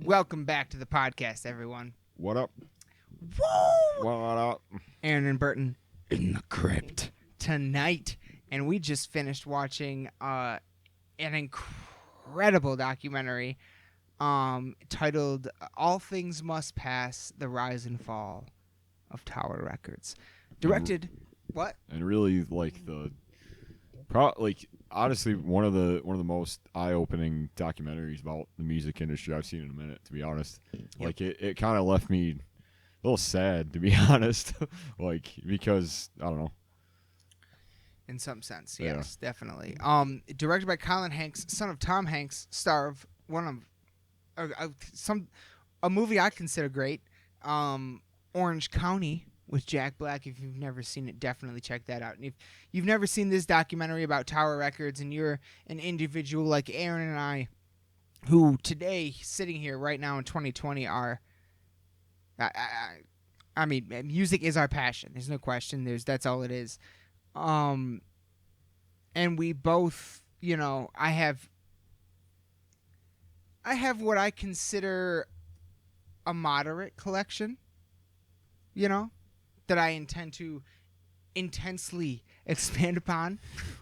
Welcome back to the podcast, everyone. What up? Woo! What up? Aaron and Burton in the crypt tonight, and we just finished watching an incredible documentary titled "All Things Must Pass: The Rise and Fall of Tower Records," directed. What? And really, honestly, one of the most eye-opening documentaries about the music industry I've seen in a minute. To be honest, Yep. it kind of left me a little sad, to be honest. Because I don't know. In some sense, Yeah. yes, definitely. Directed by Colin Hanks, son of Tom Hanks, star of one of a movie I consider great, Orange County with Jack Black. If you've never seen it, definitely check that out. And if you've never seen this documentary about Tower Records, and you're an individual like Aaron and I, who today, sitting here right now in 2020, are, I mean, music is our passion. There's no question. That's all it is. And we both, I have what I consider a moderate collection, that I intend to intensely expand upon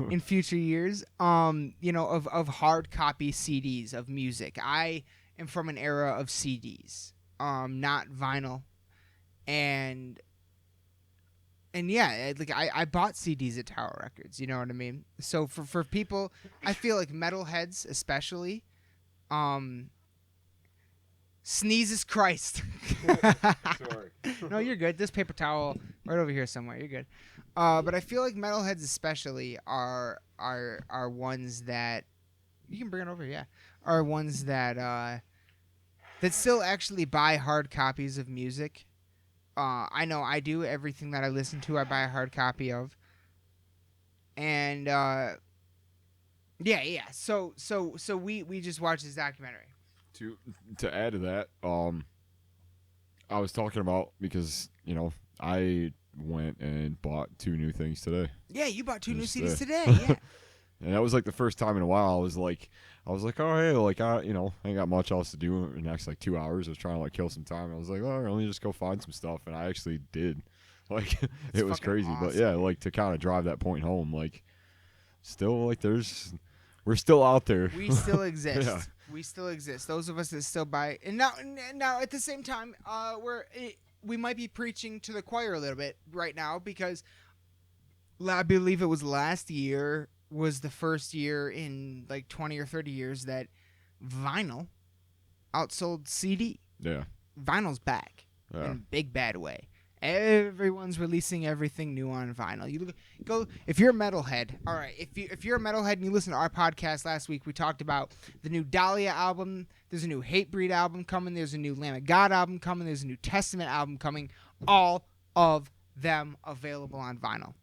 in future years, of hard copy CDs of music. I am from an era of CDs, not vinyl. And yeah, I bought CDs at Tower Records, you know what I mean? So for people, I feel like metalheads especially, sneezes Christ. Sorry. No, you're good. This paper towel right over here somewhere. You're good. But I feel like metalheads especially are ones that you can bring it over. Yeah, are ones that still actually buy hard copies of music. I know I do. Everything that I listen to, I buy a hard copy of. And yeah. So we just watched this documentary. To add to that, I was talking about because I went and bought 2 new things today. Yeah, you bought 2 new Just, CDs today. Yeah. And that was the first time in a while I was like, oh hey, I ain't got much else to do in the next 2 hours. I was trying to kill some time. I was like, oh, let me just go find some stuff, and I actually did. It was crazy, awesome. but yeah, to kind of drive that point home, still we're still out there. We still exist. Yeah. We still exist. Those of us that still buy. And now at the same time, we might be preaching to the choir a little bit right now, because I believe it was last year was the first year in 20 or 30 years that vinyl outsold CD. Yeah. Vinyl's back in a big bad way. Everyone's releasing everything new on vinyl. You go if you're a metalhead. All right, if you're a metalhead and you listen to our podcast last week, we talked about the new Dahlia album. There's a new Hatebreed album coming. There's a new Lamb of God album coming. There's a new Testament album coming. All of them available on vinyl.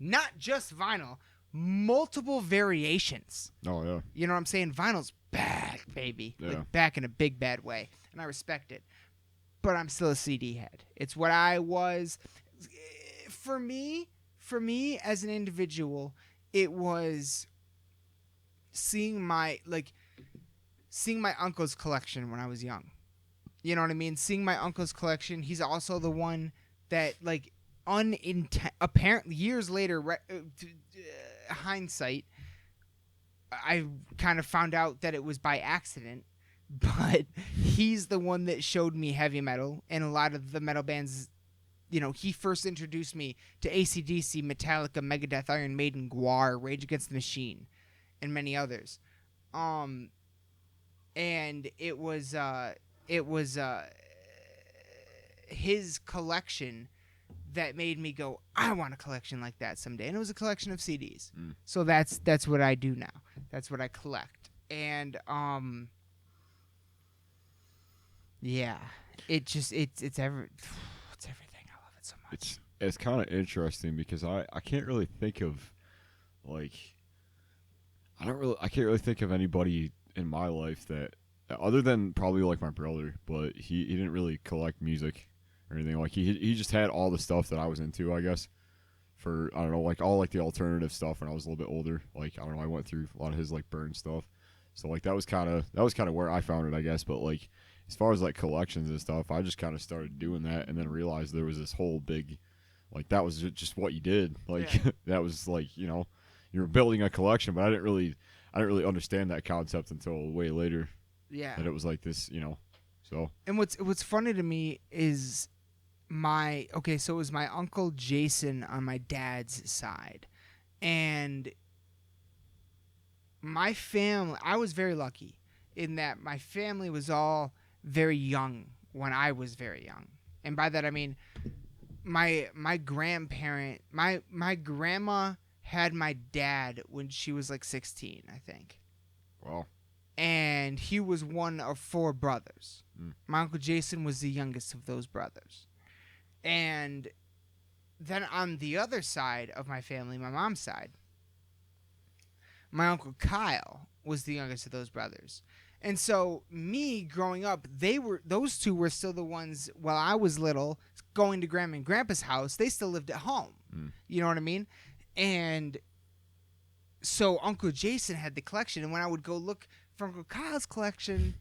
Not just vinyl, multiple variations. Oh yeah. You know what I'm saying? Vinyl's back, baby. Yeah. Back in a big bad way, and I respect it. But I'm still a CD head. It's what I was. For me as an individual, it was seeing my uncle's collection when I was young. You know what I mean? Seeing my uncle's collection. He's also the one that apparently years later, hindsight, I kind of found out that it was by accident. But he's the one that showed me heavy metal and a lot of the metal bands. He first introduced me to AC/DC, Metallica, Megadeth, Iron Maiden, Gwar, Rage Against the Machine, and many others. And it was his collection that made me go, I want a collection like that someday. And it was a collection of CDs. So that's what I do now. That's what I collect. And yeah, it's everything. I love it so much. It's kind of interesting because I can't really think of I can't really think of anybody in my life that, other than probably my brother, but he didn't really collect music or anything. He just had all the stuff that I was into, I guess. For I don't know, all the alternative stuff when I was a little bit older. I don't know, I went through a lot of his Burton stuff. So that was kind of where I found it, I guess. But as far as like collections and stuff, I just kind of started doing that, and then realized there was this whole big, like that was just what you did. Like that was like, you know, you were building a collection, but I didn't really understand that concept until way later. Yeah. That it was like this, you know. So. And what's funny to me is so it was my uncle Jason on my dad's side, and my family. I was very lucky in that my family was all very young when I was very young, and by that I mean my grandparent, my grandma had my dad when she was like 16, I think. Wow. And he was one of 4 brothers. My Uncle Jason was the youngest of those brothers. And then on the other side of my family, my mom's side, my Uncle Kyle was the youngest of those brothers. And so me growing up, those 2 were still the ones, while I was little, going to Grandma and Grandpa's house, they still lived at home. You know what I mean? And so Uncle Jason had the collection, and when I would go look for Uncle Kyle's collection,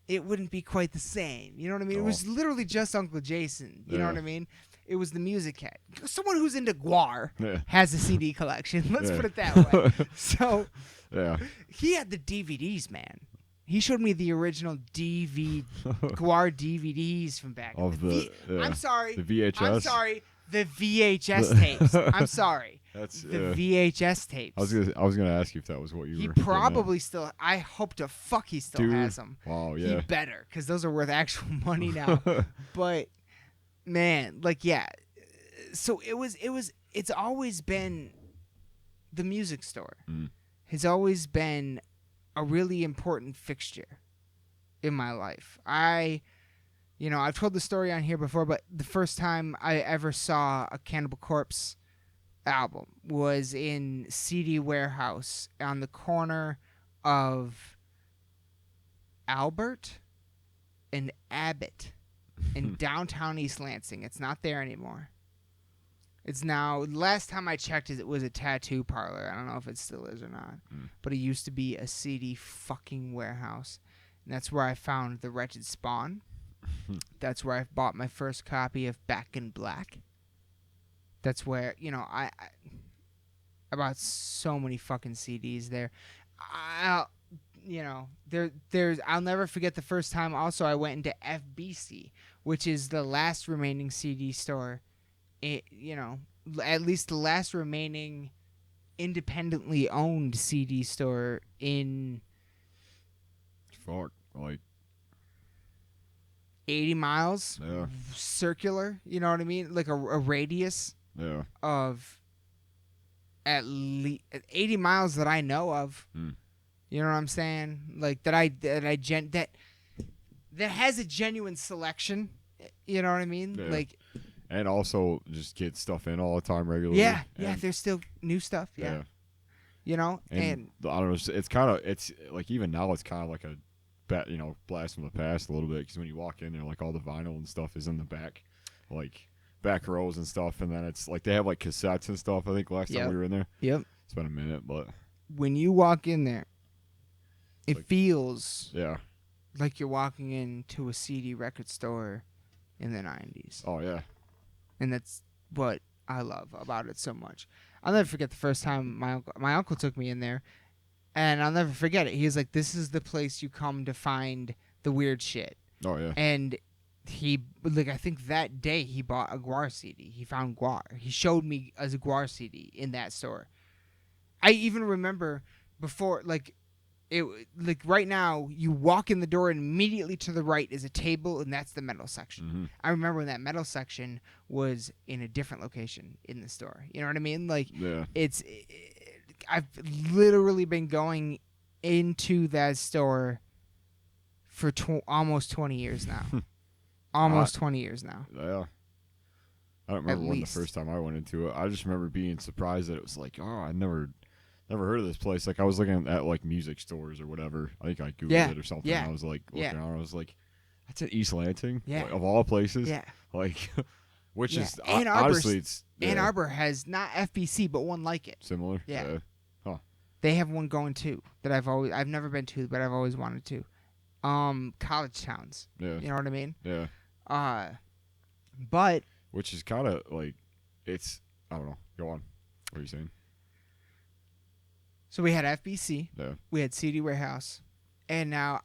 it wouldn't be quite the same. You know what I mean? It was literally just Uncle Jason. You know what I mean? It was the music head. Someone who's into Guar has a CD collection. Let's put it that way. So he had the DVDs, man. He showed me the original Guar DVDs from back. I'm sorry. The VHS. I'm sorry. The VHS tapes. I'm sorry. That's the VHS tapes. I was gonna ask you if that was what you were. He probably still. I hope to fuck he still has them. Wow, yeah. He better, because those are worth actual money now. But man, like so it's always been the music store. Has always been a really important fixture in my life. I've told the story on here before, but the first time I ever saw a Cannibal Corpse album was in CD Warehouse on the corner of Albert and Abbott in downtown East Lansing. It's not there anymore. It's now, last time I checked, it was a tattoo parlor. I don't know if it still is or not. But it used to be a CD fucking warehouse. And that's where I found The Wretched Spawn. That's where I bought my first copy of Back in Black. That's where, I bought so many fucking CDs there. I'll never forget the first time also I went into FBC, which is the last remaining CD store, at least the last remaining independently owned CD store in 80 miles circular, you know what I mean? Like a radius of at least 80 miles that I know of. You know what I'm saying? Like that has a genuine selection. You know what I mean? Yeah. Like, and also just get stuff in all the time regularly. Yeah, there's still new stuff. Yeah. You know, and I don't know. It's like even now it's kind of like a blast from the past a little bit, because when you walk in there, like all the vinyl and stuff is in the back, like back rows and stuff, and then it's like they have like cassettes and stuff. I think last time we were in there. Yep. It's been a minute, but when you walk in there, it feels like you're walking into a CD record store in the 90s. Oh yeah. And that's what I love about it so much. I'll never forget the first time my uncle took me in there. And I'll never forget it. He was like, "This is the place you come to find the weird shit." Oh, yeah. And I think that day he bought a Guar CD. He found Guar. He showed me a Guar CD in that store. I even remember before, right now, you walk in the door and immediately to the right is a table, and that's the metal section. Mm-hmm. I remember when that metal section was in a different location in the store. You know what I mean? Like, I've literally been going into that store for almost 20 years now. Almost 20 years now. Yeah. I don't remember when the first time I went into it. I just remember being surprised that it was like, I never heard of this place. Like, I was looking at like music stores or whatever. I think I Googled it or something. Yeah. And I was like looking around. I was like, that's at East Lansing? Yeah. Like, of all places? Yeah. Like, which is Ann honestly, it's Ann Arbor has not FBC, but one like it. Similar? Yeah. Huh. They have one going too that I've never been to, but I've always wanted to. college towns. Yeah. You know what I mean? Yeah. But Which is kind of like, it's, I don't know. Go on. What are you saying? so we had FBC, Yeah. we had CD Warehouse, and now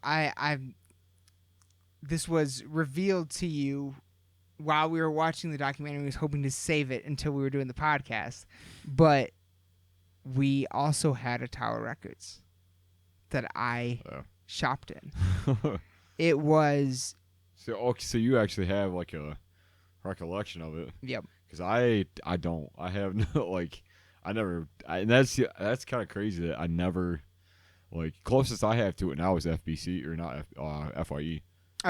this was revealed to you while we were watching the documentary. I was hoping to save it until we were doing the podcast, but we also had a Tower Records that I shopped in. It was So you actually have like a recollection of it. Yep. Because I don't. I have no, like, I never. And that's kind of crazy that I never, like, closest I have to it now is FBC or not FYE.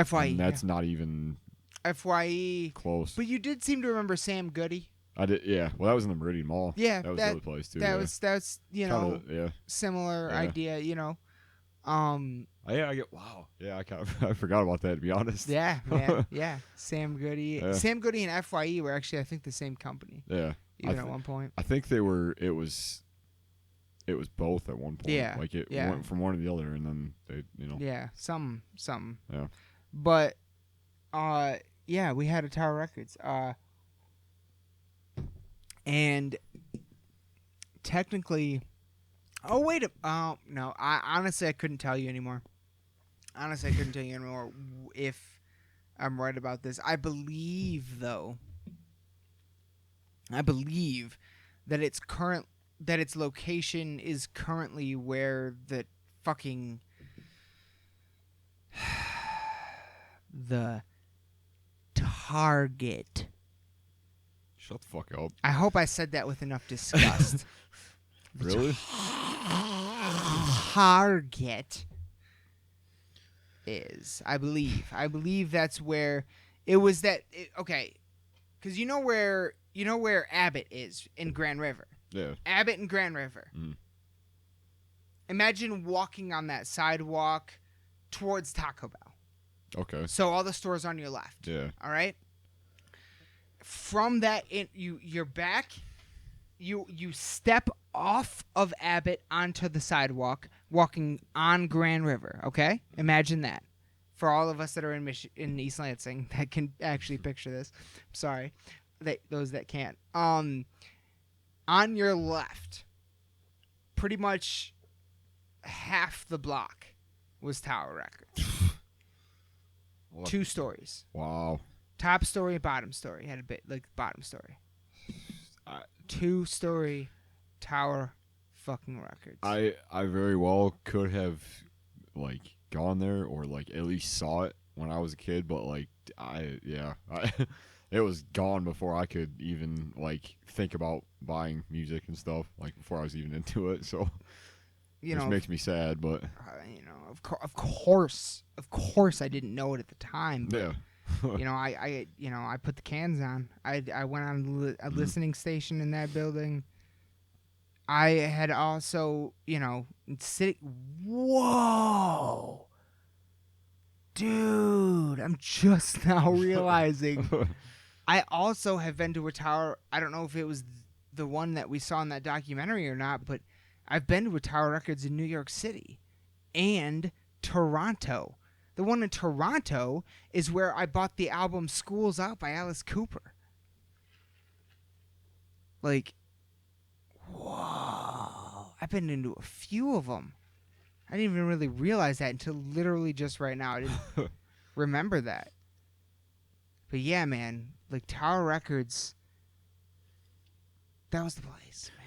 FYE. And that's not even FYE. close. But you did seem to remember Sam Goody. I did. Yeah. Well, that was in the Meridian Mall. Yeah, that was the other place too. That's Kinda, similar Yeah. idea. Yeah. I get. Wow. Yeah. I forgot about that, to be honest. Yeah, man. Yeah. Sam Goody. Yeah. Sam Goody and FYE were actually, I think, the same company. Yeah. Even at one point. I think they were. It was both at one point. Yeah. Like it Yeah. went from one to the other, and then they, Yeah. Some. Yeah. But, yeah, we had a Tower Records. And technically, no. Honestly, I couldn't tell you anymore. If I'm right about this. I believe that its location is currently where the fucking the Target. Shut the fuck up. I hope I said that with enough disgust. Really? Target is. I believe that's where it was. Okay, because you know where Abbott is in Grand River. Yeah. Abbott and Grand River. Mm. Imagine walking on that sidewalk towards Taco Bell. Okay. So all the stores on your left. Yeah. All right. From that, you're back. You step off of Abbott onto the sidewalk, walking on Grand River. Okay, imagine that. For all of us that are in East Lansing that can actually picture this, I'm sorry, those that can't. On your left, pretty much half the block was Tower Records. 2 stories. Wow. Top story, bottom story. Had a bit like bottom story. 2-story Tower fucking Records. I very well could have like gone there or like at least saw it when I was a kid, but like it was gone before I could even like think about buying music and stuff, like before I was even into it. So which makes me sad, but of course I didn't know it at the time. But, yeah. I put the cans on. I went on a listening station in that building. I had also, whoa, dude! I'm just now realizing. I also have been to a tower. I don't know if it was the one that we saw in that documentary or not, but I've been to a Tower Records in New York City and Toronto. The one in Toronto is where I bought the album School's Out by Alice Cooper. Like, whoa. I've been into a few of them. I didn't even really realize that until literally just right now. I didn't remember that. But yeah, man, like Tower Records, that was the place, man.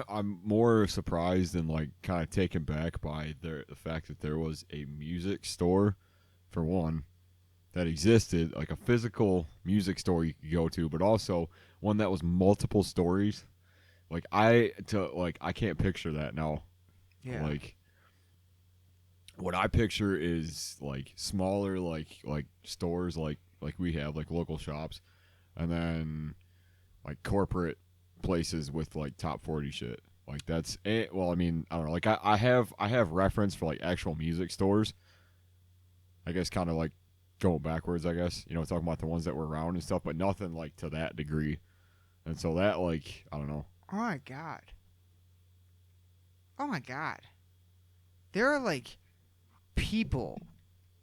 I'm more surprised and like kind of taken back by the fact that there was a music store, for one, that existed, like a physical music store you could go to, but also one that was multiple stories. Like I can't picture that now. Yeah. Like what I picture is like smaller like stores like we have, like local shops, and then like corporate places with like top 40 shit. Like that's it. Well, I mean, I don't know. Like I have reference for like actual music stores. I guess kind of like going backwards, I guess, talking about the ones that were around and stuff, but nothing like to that degree. And so that, like, I don't know. Oh my god. There are like people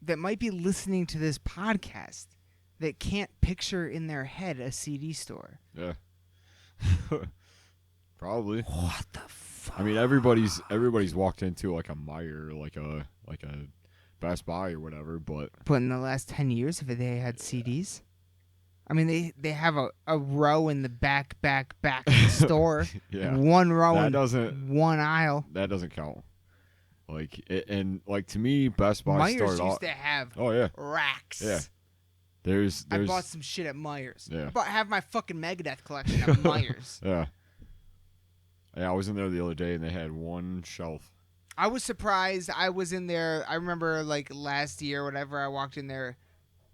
that might be listening to this podcast that can't picture in their head a CD store. Yeah. Probably. What the fuck? I mean, everybody's walked into like a Meijer, like a Best Buy or whatever, but in the last 10 years, if they had CDs, I mean, they have a row in the back of the store. yeah, one row that in doesn't one aisle. That doesn't count. Like and like to me, Best Buy Meijer's started used off. to have racks. Yeah. There's I bought some shit at Meijer's. Yeah. I have my fucking Megadeth collection at Meijer's. Yeah. Yeah, I was in there the other day and they had one shelf. I was surprised. I was in there. I remember like last year, whatever. I walked in there.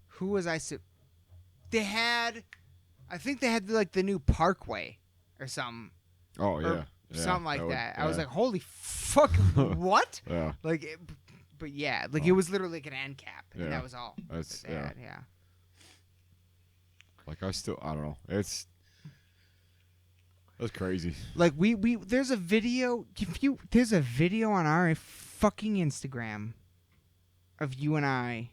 Who was I? They had, I think they had like the new Parkway or something. Oh yeah. Something like that. Yeah. I was like, holy fuck, what? Yeah. Like, but yeah, like it was literally like an end cap, and that was all. That's that they had, yeah. Like I don't know. That's crazy. Like there's a video. There's a video on our fucking Instagram of you and I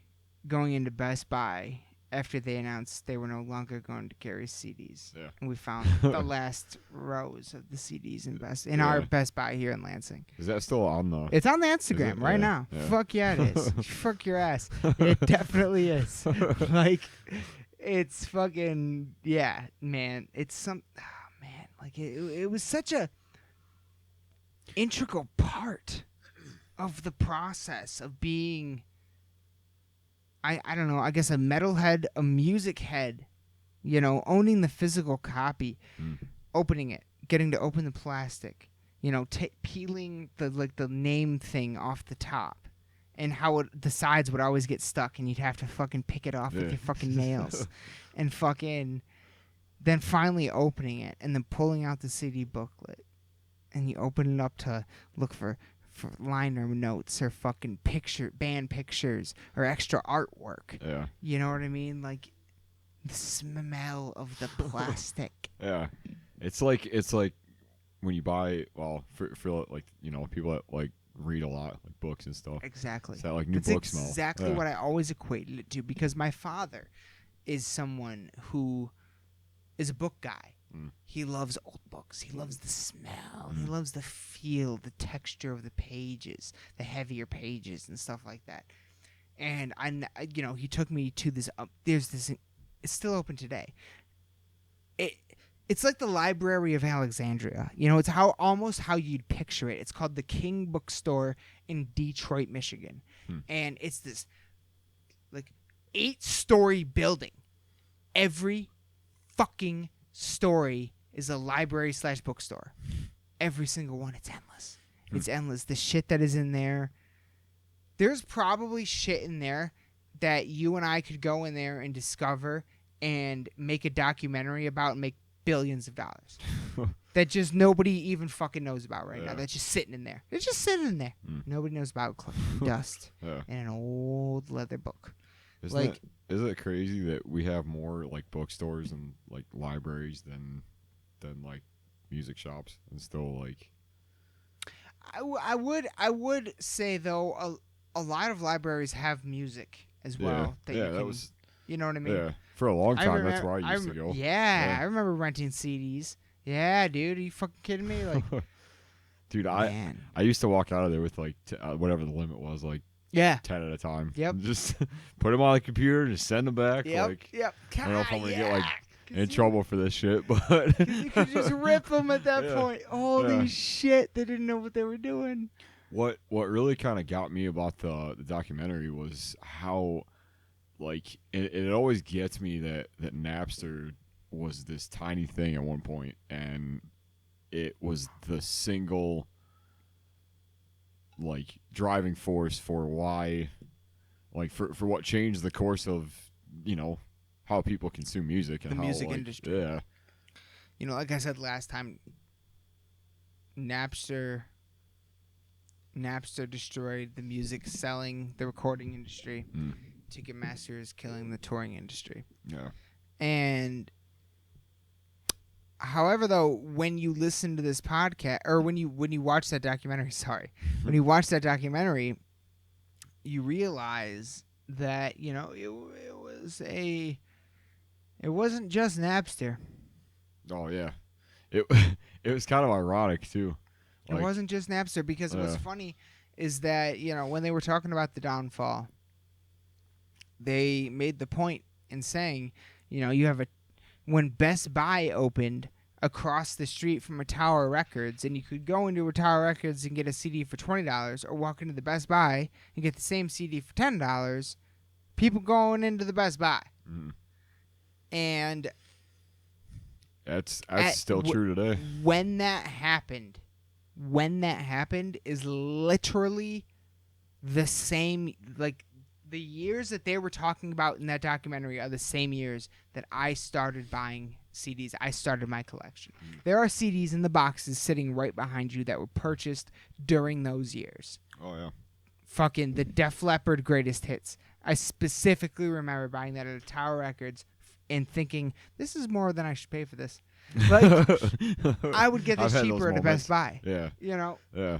going into Best Buy after they announced they were no longer going to carry CDs. Yeah. And we found the last rows of the CDs in our Best Buy here in Lansing. Is that still on the? It's on the Instagram right now. Yeah. Fuck yeah, it is. Fuck your ass. It definitely is. Like, it's fucking man. It's some. Man, like it was such a integral part of the process of being, I don't know, I guess a metalhead, a music head, owning the physical copy, opening it, getting to open the plastic, peeling the name thing off the top, and how the sides would always get stuck and you'd have to fucking pick it off with your fucking nails, and fucking then finally opening it and then pulling out the CD booklet, and you open it up to look for liner notes or fucking band pictures or extra artwork. Yeah. You know what I mean? Like the smell of the plastic. Yeah. It's like when you buy, well, for like, people that like read a lot, like books and stuff. Exactly. It's that like new book smell. Exactly what I always equated it to, because my father is someone who is a book guy. He loves old books. He loves the smell. He loves the feel, the texture of the pages, the heavier pages and stuff like that. And he took me to this. There's this. It's still open today. It's like the Library of Alexandria. It's almost how you'd picture it. It's called the King Bookstore in Detroit, Michigan, and it's this like 8-story building. Every fucking story is a library / bookstore. Every single one. It's endless. It's endless. The shit that is in there. There's probably shit in there that you and I could go in there and discover and make a documentary about and make billions of dollars. That just nobody even fucking knows about right now. That's just sitting in there. It's just sitting in there. Nobody knows about collecting dust in an old leather book. Isn't it crazy that we have more like bookstores and like libraries than like music shops, and still like I would say though a lot of libraries have music as well. That was, you know what I mean? Yeah. For a long time, that's where I used to go. Yeah, I remember renting CDs. Yeah, dude, are you fucking kidding me? Like, dude, I used to walk out of there with like whatever the limit was, like 10 at a time. Yep. Just put them on the computer and just send them back. Yep. Like, yep. I don't know if I'm gonna get like in trouble for this shit, but you could just rip them at that point. Holy shit, they didn't know what they were doing. What really kind of got me about the documentary was how, like, it always gets me that Napster was this tiny thing at one point, and it was the single, like, driving force for why, like, for what changed the course of, how people consume music and the how, music like, industry. Yeah. Like I said last time, Napster destroyed the music selling, the recording industry. Ticketmaster is killing the touring industry. Yeah. And however, though, when you listen to this podcast, or when you watch that documentary, when you watch that documentary, you realize that, it wasn't just Napster. Oh yeah, it it was kind of ironic too. It wasn't just Napster, because what's funny is that, when they were talking about the downfall, they made the point in saying, you have when Best Buy opened across the street from a Tower Records, and you could go into a Tower Records and get a CD for $20, or walk into the Best Buy and get the same CD for $10, people going into the Best Buy. Mm. And that's still true today. When that happened is literally the same, like, the years that they were talking about in that documentary are the same years that I started buying CDs. I started my collection. There are CDs in the boxes sitting right behind you that were purchased during those years. Oh, yeah. Fucking the Def Leppard Greatest Hits. I specifically remember buying that at a Tower Records and thinking, this is more than I should pay for this. Like, I would get this cheaper at a Best Buy. Yeah. Yeah.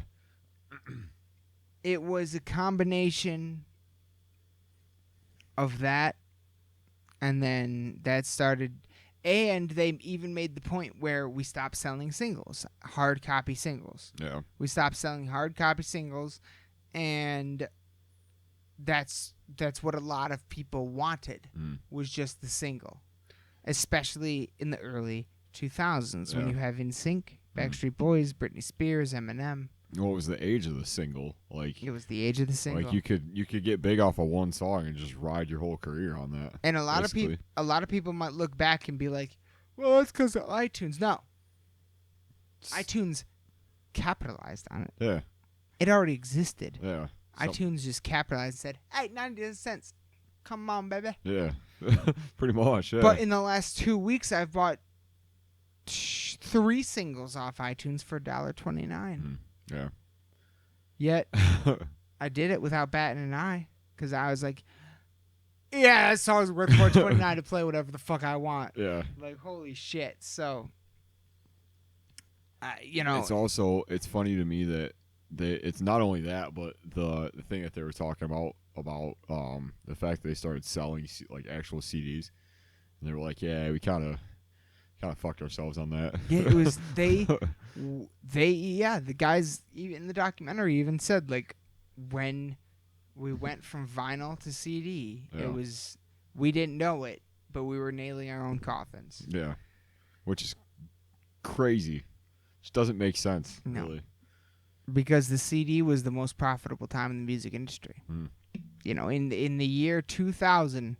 It was a combination of that, and then that started, and they even made the point where we stopped selling singles, hard copy singles. Yeah. We stopped selling hard copy singles, and that's what a lot of people wanted, was just the single, especially in the early 2000s when you have NSYNC, Backstreet Boys, Britney Spears, Eminem. What was the age of the single? Like, it was the age of the single. Like, you could get big off of one song and just ride your whole career on that. And a lot of people might look back and be like, well, that's because of iTunes. No. iTunes capitalized on it. Yeah. It already existed. Yeah. iTunes just capitalized and said, hey, 99 cents. Come on, baby. Yeah. Pretty much, yeah. But in the last 2 weeks, I've bought 3 singles off iTunes for $1.29. Yeah. Yet, I did it without batting an eye, because I was like, yeah, that song's worth $4.29 to play whatever the fuck I want. Yeah. Like, holy shit. So, it's funny to me that it's not only that, but the thing that they were talking about the fact that they started selling like actual CDs, and they were like, yeah, we kind of fucked ourselves on that. Yeah, it was the guys in the documentary even said, like, when we went from vinyl to CD, it was, we didn't know it, but we were nailing our own coffins. Yeah, which is crazy. Just doesn't make sense. No. Really. Because the CD was the most profitable time in the music industry. In the year 2000,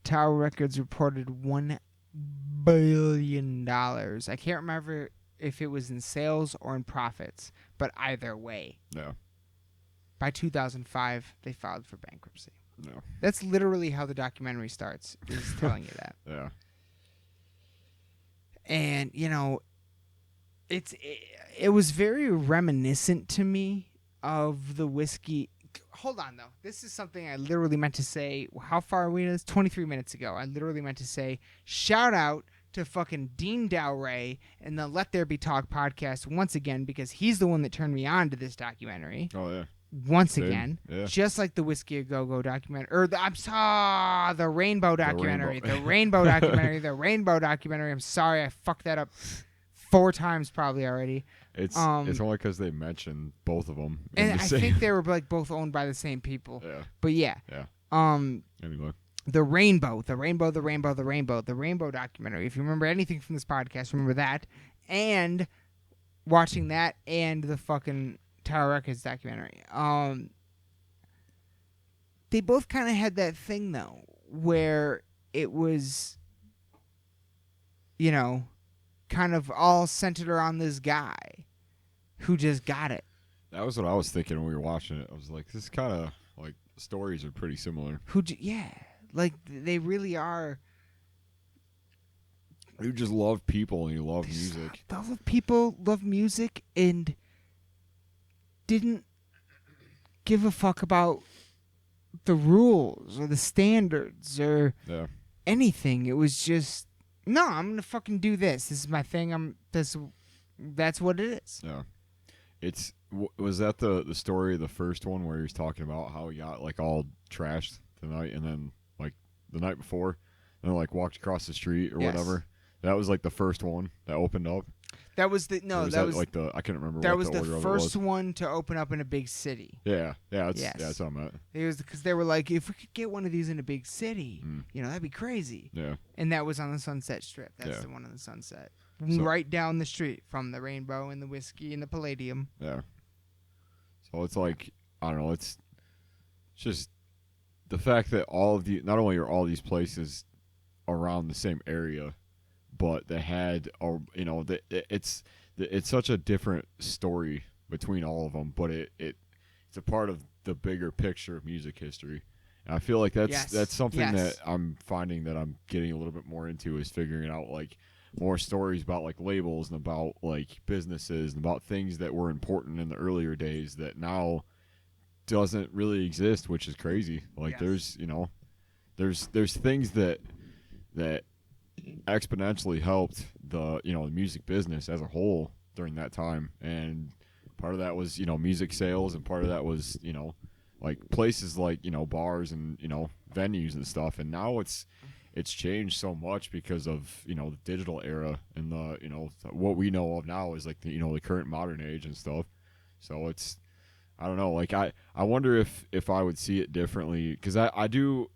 Tower Records reported $1 billion. I can't remember if it was in sales or in profits, but either way. Yeah. By 2005, they filed for bankruptcy. No. That's literally how the documentary starts, is telling you that. Yeah. And, it was very reminiscent to me of the whiskey. Hold on, though. This is something I literally meant to say. How far are we? This 23 minutes ago. I literally meant to say, shout out to fucking Dean Dalray and the Let There Be Talk podcast once again, because he's the one that turned me on to this documentary. Oh, yeah. Once again. Yeah. Just like the Whiskey A Go Go documentary. Or the Rainbow documentary. The Rainbow documentary. The Rainbow documentary. I'm sorry, I fucked that up 4 times probably already. It's only because they mentioned both of them. And I think they were like both owned by the same people. Yeah. But yeah. Yeah. Anyway. The Rainbow documentary. If you remember anything from this podcast, remember that. And watching that and the fucking Tower Records documentary. They both kind of had that thing, though, where it was, kind of all centered around this guy who just got it. That was what I was thinking when we were watching it. I was like, this kind of, like, stories are pretty similar. Like, they really are. You just love people and you love music. Love music and didn't give a fuck about the rules or the standards or anything. It was just, no, I'm gonna fucking do this. This is my thing. That's what it is. Yeah, was that the story of the first one where he was talking about how he got like all trashed tonight, and then like the night before, and then like walked across the street or Yes. whatever. That was like the first one that opened up. That was the no. Or That was like the I can't remember. that what was the the order first of it was. one to open up in a big city. Yeah, Yes. yeah, that's what I meant. It was because they were like, if we could get one of these in a big city, Mm. that'd be crazy. Yeah, And that was on the Sunset Strip. That's Yeah. the one on the Sunset, So- right down the street from the Rainbow and the Whiskey and the Palladium. yeah. So it's like I don't know. It's just the fact that not only are all these places around the same area, but they had it's such a different story between all of them, but it's a part of the bigger picture of music history. And I feel like that's something Yes. that I'm finding that I'm getting a little bit more into, is figuring out like more stories about like labels and about like businesses and about things that were important in the earlier days that now doesn't really exist, which is crazy. Like Yes. there's things that exponentially helped the the music business as a whole during that time, and part of that was music sales, and part of that was like places like bars and venues and stuff. And now it's changed so much because of the digital era, and the what we know of now is like the current modern age and stuff. So it's I don't know, like I wonder if I would see it differently, because I do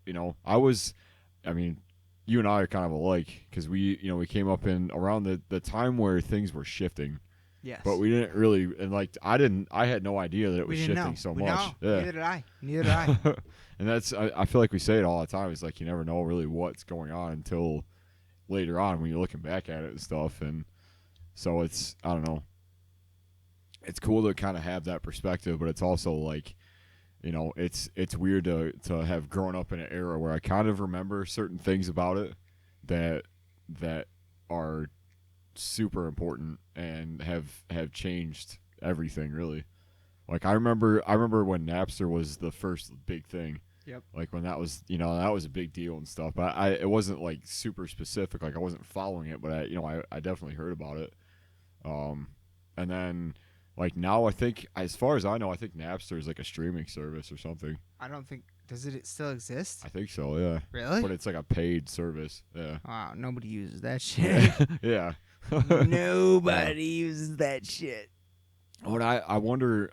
I mean, you and I are kind of alike, because we came up in around the time where things were shifting, Yes. but we didn't really, and like I had no idea that it was We didn't shifting know. so We much. know. Yeah. Neither did I. And that's I feel like we say it all the time. It's like you never know really what's going on until later on when you're looking back at it and stuff. And so it's I don't know. It's cool to kind of have that perspective, but it's also like it's weird to have grown up in an era where I kind of remember certain things about it that are super important and have changed everything really. Like I remember when Napster was the first big thing. Yep. Like when that was that was a big deal and stuff. But it wasn't like super specific. Like I wasn't following it, but I definitely heard about it. And then like now I think, as far as I know, I think Napster is like a streaming service or something. I don't think does it still exist? I think so, yeah. Really? But it's like a paid service. Yeah. Wow, nobody uses that shit. Yeah. Nobody uses that shit. What I wonder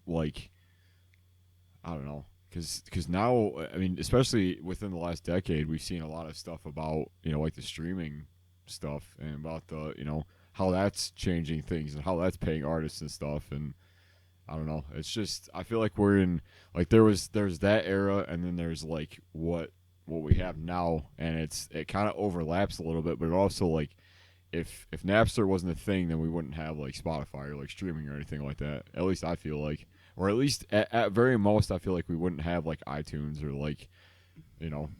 like I don't know, because now I mean, especially within the last decade, we've seen a lot of stuff about like the streaming stuff, and about the how that's changing things and how that's paying artists and stuff. And I don't know, it's just I feel like we're in like there's that era, and then there's like what we have now, and it kind of overlaps a little bit, but it also like if Napster wasn't a thing, then we wouldn't have like Spotify or like streaming or anything like that. At least I feel like, or at least at very most, I feel like we wouldn't have like iTunes or like,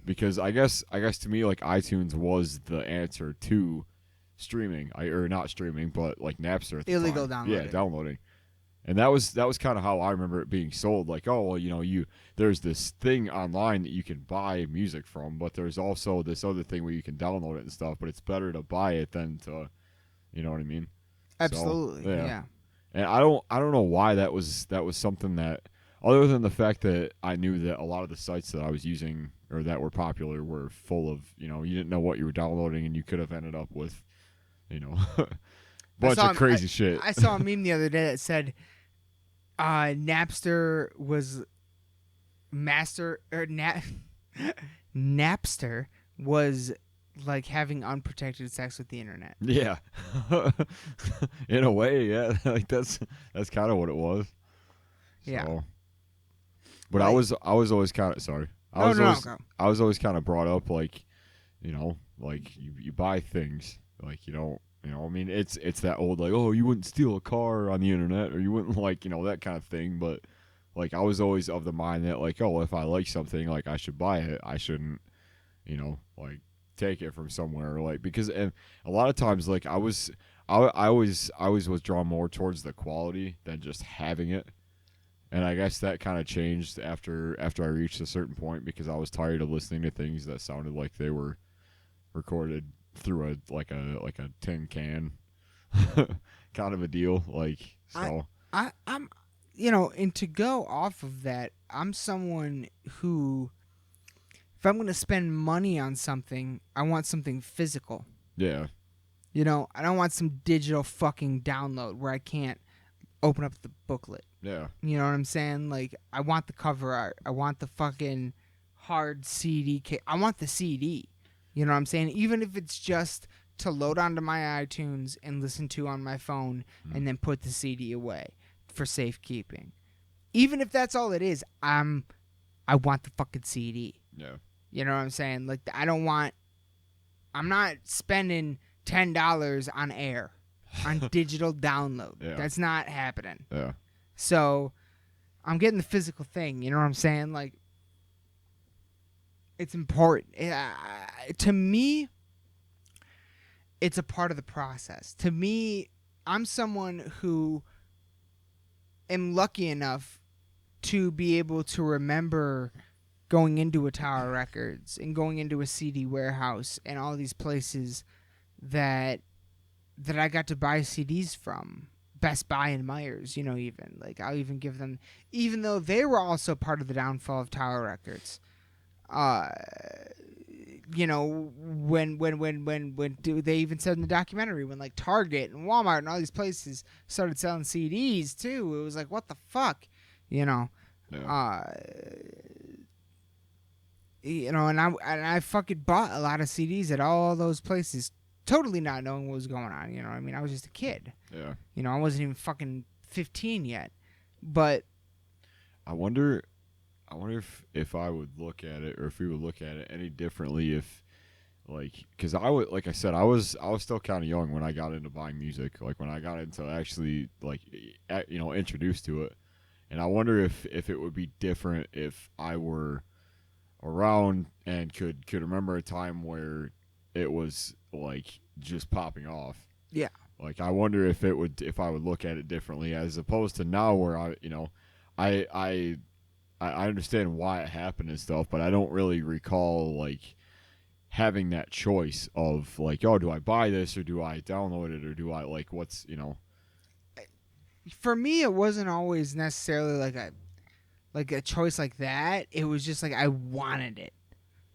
because I guess to me like iTunes was the answer to streaming, or not streaming, but like Napster at the Illegal time. downloading. Yeah, downloading. And that was kind of how I remember it being sold. Like, oh, well, there's this thing online that you can buy music from, but there's also this other thing where you can download it and stuff. But it's better to buy it than to, you know what I mean? Absolutely. So, yeah. And I don't know why that was something that, other than the fact that I knew that a lot of the sites that I was using or that were popular were full of, you didn't know what you were downloading, and you could have ended up with, bunch of crazy shit. I saw a meme the other day that said Napster was Napster was like having unprotected sex with the internet. Yeah. In a way, yeah. Like that's kind of what it was. Yeah. So. But Like, I was always kind of sorry. I was always kind of brought up like, like you buy things, like you don't. I mean, it's that old like, oh, you wouldn't steal a car on the internet, or you wouldn't like, that kind of thing. But like, I was always of the mind that like, oh, if I like something, like I should buy it. I shouldn't, like take it from somewhere, like, because and a lot of times like I always was drawn more towards the quality than just having it. And I guess that kind of changed after I reached a certain point, because I was tired of listening to things that sounded like they were recorded through a tin can kind of a deal, like, so I'm, you know, and to go off of that, I'm someone who, if I'm going to spend money on something, I want something physical. Yeah. You know, I don't want some digital fucking download where I can't open up the booklet. Yeah. You know what I'm saying? Like, I want the cover art. I want the fucking hard CD. I want the CD. You know what I'm saying? Even if it's just to load onto my iTunes and listen to on my phone and then put the CD away for safekeeping. Even if that's all it is, I want the fucking CD. Yeah. You know what I'm saying? Like, I'm not spending $10 on air, on digital download. Yeah. That's not happening. Yeah. So I'm getting the physical thing. You know what I'm saying? Like, it's important. To me, it's a part of the process. To me, I'm someone who am lucky enough to be able to remember going into a Tower Records and going into a CD warehouse and all these places that I got to buy CDs from. Best Buy and Myers, you know, even. Like, I'll even give them, even though they were also part of the downfall of Tower Records. You know, when they even said in the documentary, when like Target and Walmart and all these places started selling CDs too, it was like, what the fuck, you know? Yeah. You know, and I fucking bought a lot of CDs at all those places, totally not knowing what was going on. You know what I mean? I was just a kid. Yeah. You know, I wasn't even fucking 15 yet. But I wonder if I would look at it, or if we would look at it any differently if, like, because I would, like I said, I was still kind of young when I got into buying music, like when I got into actually, like, you know, introduced to it. And I wonder if it would be different if I were around and could remember a time where it was like just popping off. Yeah. Like, I wonder if I would look at it differently as opposed to now, where I understand why it happened and stuff, but I don't really recall like having that choice of like, oh, do I buy this or do I download it or do I, like, what's, you know? For me, it wasn't always necessarily like a choice like that. It was just like I wanted it.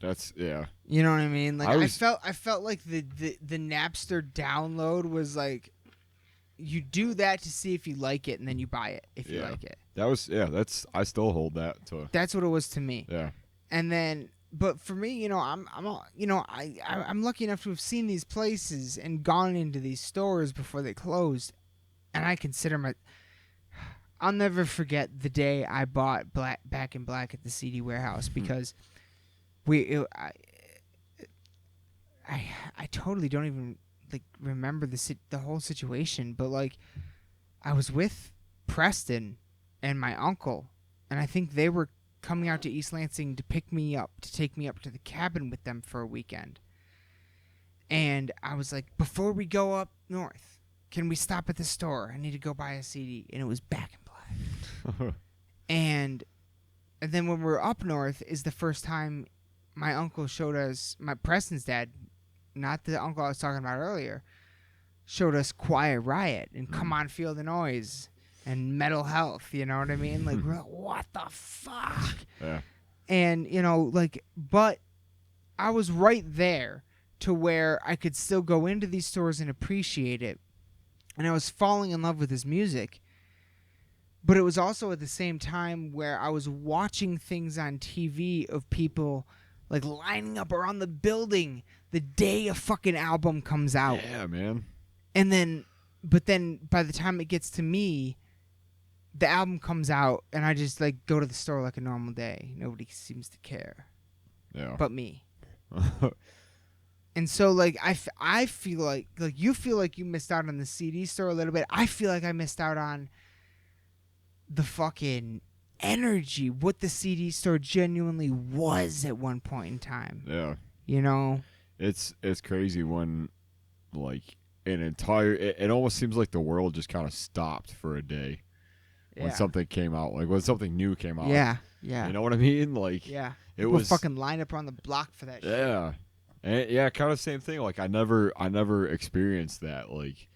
That's, yeah. You know what I mean? Like, I felt like the Napster download was like, you do that to see if you like it, and then you buy it if you like it. That was, yeah. I still hold that to. That's what it was to me. Yeah. And then, but for me, you know, I'm lucky enough to have seen these places and gone into these stores before they closed, and I consider I'll never forget the day I bought Back in Black at the CD warehouse, because I totally don't even like remember the whole situation, but like I was with Preston and my uncle, and I think they were coming out to East Lansing to pick me up, to take me up to the cabin with them for a weekend. And I was like, before we go up north, can we stop at the store? I need to go buy a CD. And it was Back in Black. and then when we were up north is the first time my uncle showed us, my Preston's dad, not the uncle I was talking about earlier, showed us Quiet Riot and Come On Feel the Noise and Mental Health, you know what I mean? Like, we're like, what the fuck? Yeah. And, you know, like, but I was right there to where I could still go into these stores and appreciate it. And I was falling in love with his music. But it was also at the same time where I was watching things on TV of people like lining up around the building the day a fucking album comes out. Yeah, man. And then, but then by the time it gets to me, the album comes out and I just like go to the store like a normal day. Nobody seems to care. Yeah. But me. And so like I feel like you feel like you missed out on the CD store a little bit. I feel like I missed out on the fucking energy, what the CD store genuinely was at one point in time. Yeah. You know? It's crazy when like an entire it almost seems like the world just kind of stopped for a day when something came out, like when something new came out. Yeah. Yeah. You know what I mean? Like, yeah. It People was fucking line up on the block for that shit. Yeah. And yeah, kind of same thing. Like I never experienced that. Like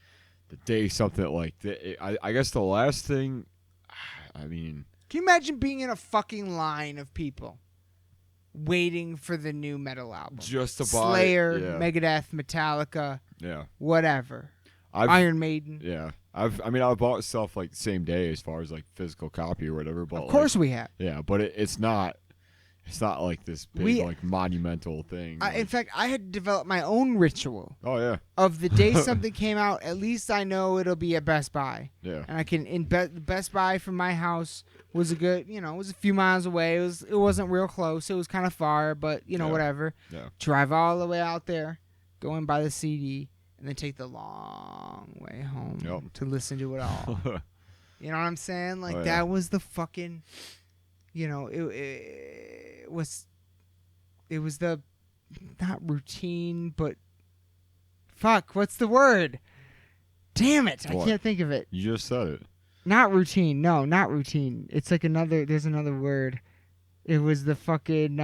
the day something like I guess the last thing, I mean, can you imagine being in a fucking line of people waiting for the new metal album? just to buy Slayer, yeah. Megadeth, Metallica, Yeah. whatever. Iron Maiden. Yeah. I've bought stuff like the same day as far as like physical copy or whatever, but Of course we have. yeah, but it's not like this big like monumental thing. In fact, I had developed my own ritual. Oh yeah. Of the day something came out, at least I know it'll be at Best Buy. Yeah. And I can Best Buy from my house was a good, it was a few miles away. It wasn't real close. It was kind of far, but whatever. Yeah. Drive all the way out there, go and buy the CD, and then take the long way home to listen to it all. You know what I'm saying? Like that was the fucking, it was the not routine, but fuck, what's the word? Damn it, What? I can't think of it. You just said it. Not routine. No, not routine. It's like there's another word. It was the fucking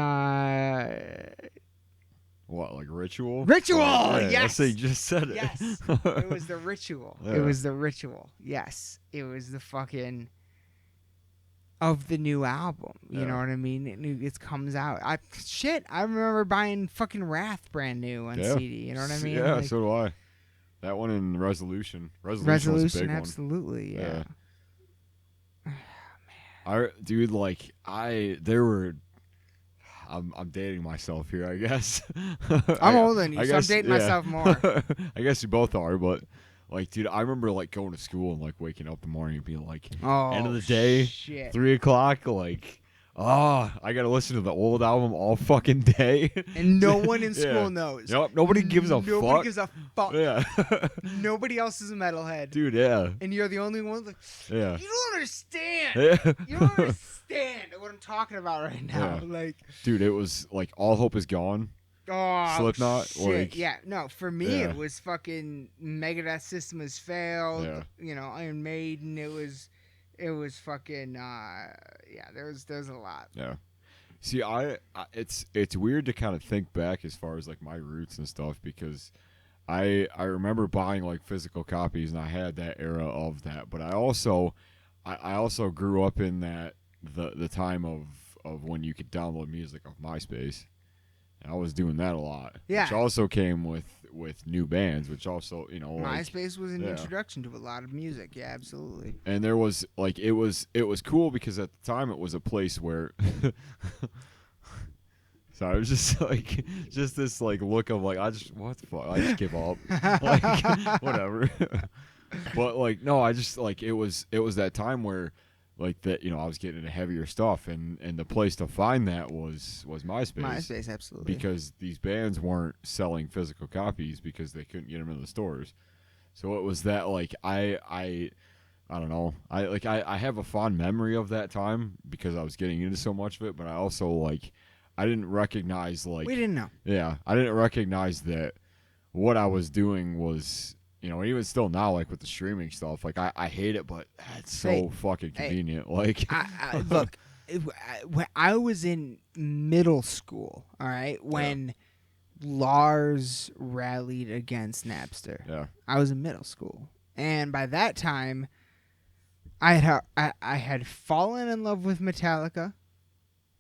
What, like ritual? Ritual! Yeah, Yes! you just said it. Yes. It was the ritual. Yeah. It was the ritual. Yes. It was the fucking of the new album. You know what I mean? It comes out. I remember buying fucking Wrath brand new on CD. You know what I mean? Yeah, Like, so do I. That one in Resolution. Resolution was a big absolutely, one. yeah. I'm dating myself here, I guess. I'm older than you, so I'm dating myself more. I guess you both are, but like, dude, I remember like going to school and like waking up in the morning and being like, end of the day, shit. 3:00, like, I gotta listen to the old album all fucking day. And no one in school knows. Nope, nobody gives a fuck. Nobody gives a fuck. Yeah. Nobody else is a metalhead. Dude, yeah. And you're the only one. Like, Yeah. you don't understand. Yeah. You don't understand what I'm talking about right now. Yeah. Like, dude, it was like All Hope Is Gone. oh, Slipknot, shit. like, yeah, no, for me yeah. it was fucking Megadeth, System Has Failed. Yeah. Iron Maiden. It was fucking there's a lot. Yeah. See, it's weird to kind of think back as far as like my roots and stuff, because I remember buying like physical copies and I had that era of that, but I also grew up in that the time of when you could download music off MySpace. And I was doing that a lot. Yeah. Which also came with new bands, which also, MySpace was an introduction to a lot of music. Yeah, absolutely. And there was like it was cool because at the time it was a place where so I was just like this like look of like what the fuck, I just give up. Like whatever. But like no, I just like it was that time where like that, I was getting into heavier stuff, and the place to find that was MySpace. MySpace, absolutely. Because these bands weren't selling physical copies because they couldn't get them in the stores. So it was that like I don't know. I have a fond memory of that time because I was getting into so much of it, but I also like I didn't recognize like we didn't know. Yeah, I didn't recognize that what I was doing was. Even still now, like with the streaming stuff, like I hate it, but it's so fucking convenient. Like, look, when I was in middle school, all right, when Lars rallied against Napster, I was in middle school, and by that time, I had fallen in love with Metallica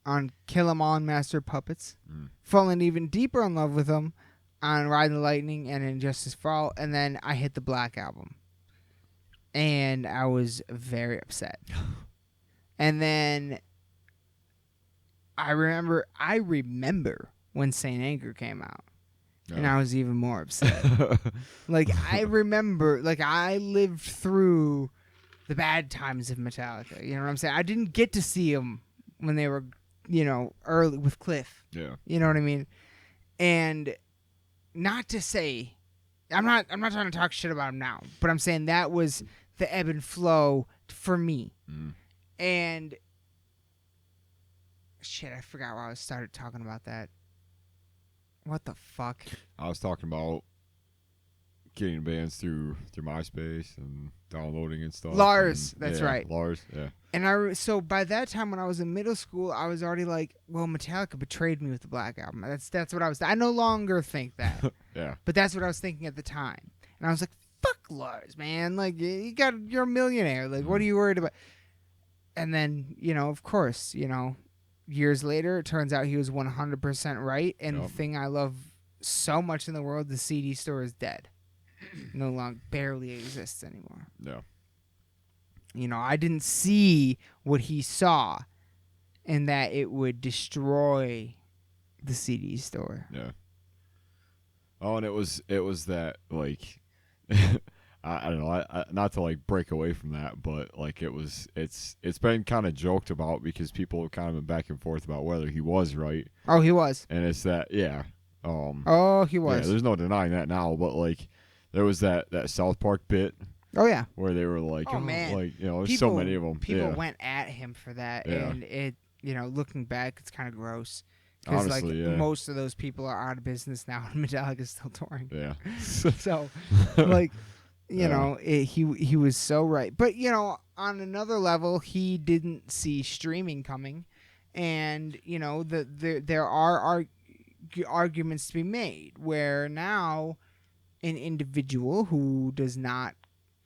on Kill 'Em All and Master of Puppets, fallen even deeper in love with them on Ride the Lightning and Injustice for All, and then I hit the Black Album. And I was very upset. And then I remember when Saint Anger came out. And I was even more upset. Like, I remember, like, I lived through the bad times of Metallica. You know what I'm saying? I didn't get to see them when they were, early with Cliff. Yeah. You know what I mean? And not to say, I'm not trying to talk shit about him now, but I'm saying that was the ebb and flow for me. And shit, I forgot why I started talking about that. What the fuck? I was talking about getting bands through MySpace and downloading and stuff. Lars, that's right. Lars, yeah. And so by that time when I was in middle school, I was already like, well, Metallica betrayed me with the Black Album. That's what I was. I no longer think that. Yeah. But that's what I was thinking at the time. And I was like, fuck Lars, man. Like, you're a millionaire. Like, what are you worried about? And then, of course, years later, it turns out he was 100% right. And the thing I love so much in the world, the CD store is dead. No longer, barely exists anymore. Yeah. I didn't see what he saw, and that it would destroy the CD store. Yeah. Oh, and it was that, like, I don't know, I not to like break away from that, but like it's been kind of joked about because people have kind of been back and forth about whether he was right. Oh, he was. And it's that, yeah. Oh, he was. Yeah, there's no denying that now, but like there was that South Park bit. Oh yeah. Where they were like, oh man, like there's so many of them. People went at him for that, and it, looking back, it's kind of gross. Because like most of those people are out of business now, and Metallica's still touring. Yeah. So, like, he was so right. But on another level, he didn't see streaming coming, and there are arguments to be made where now an individual who does not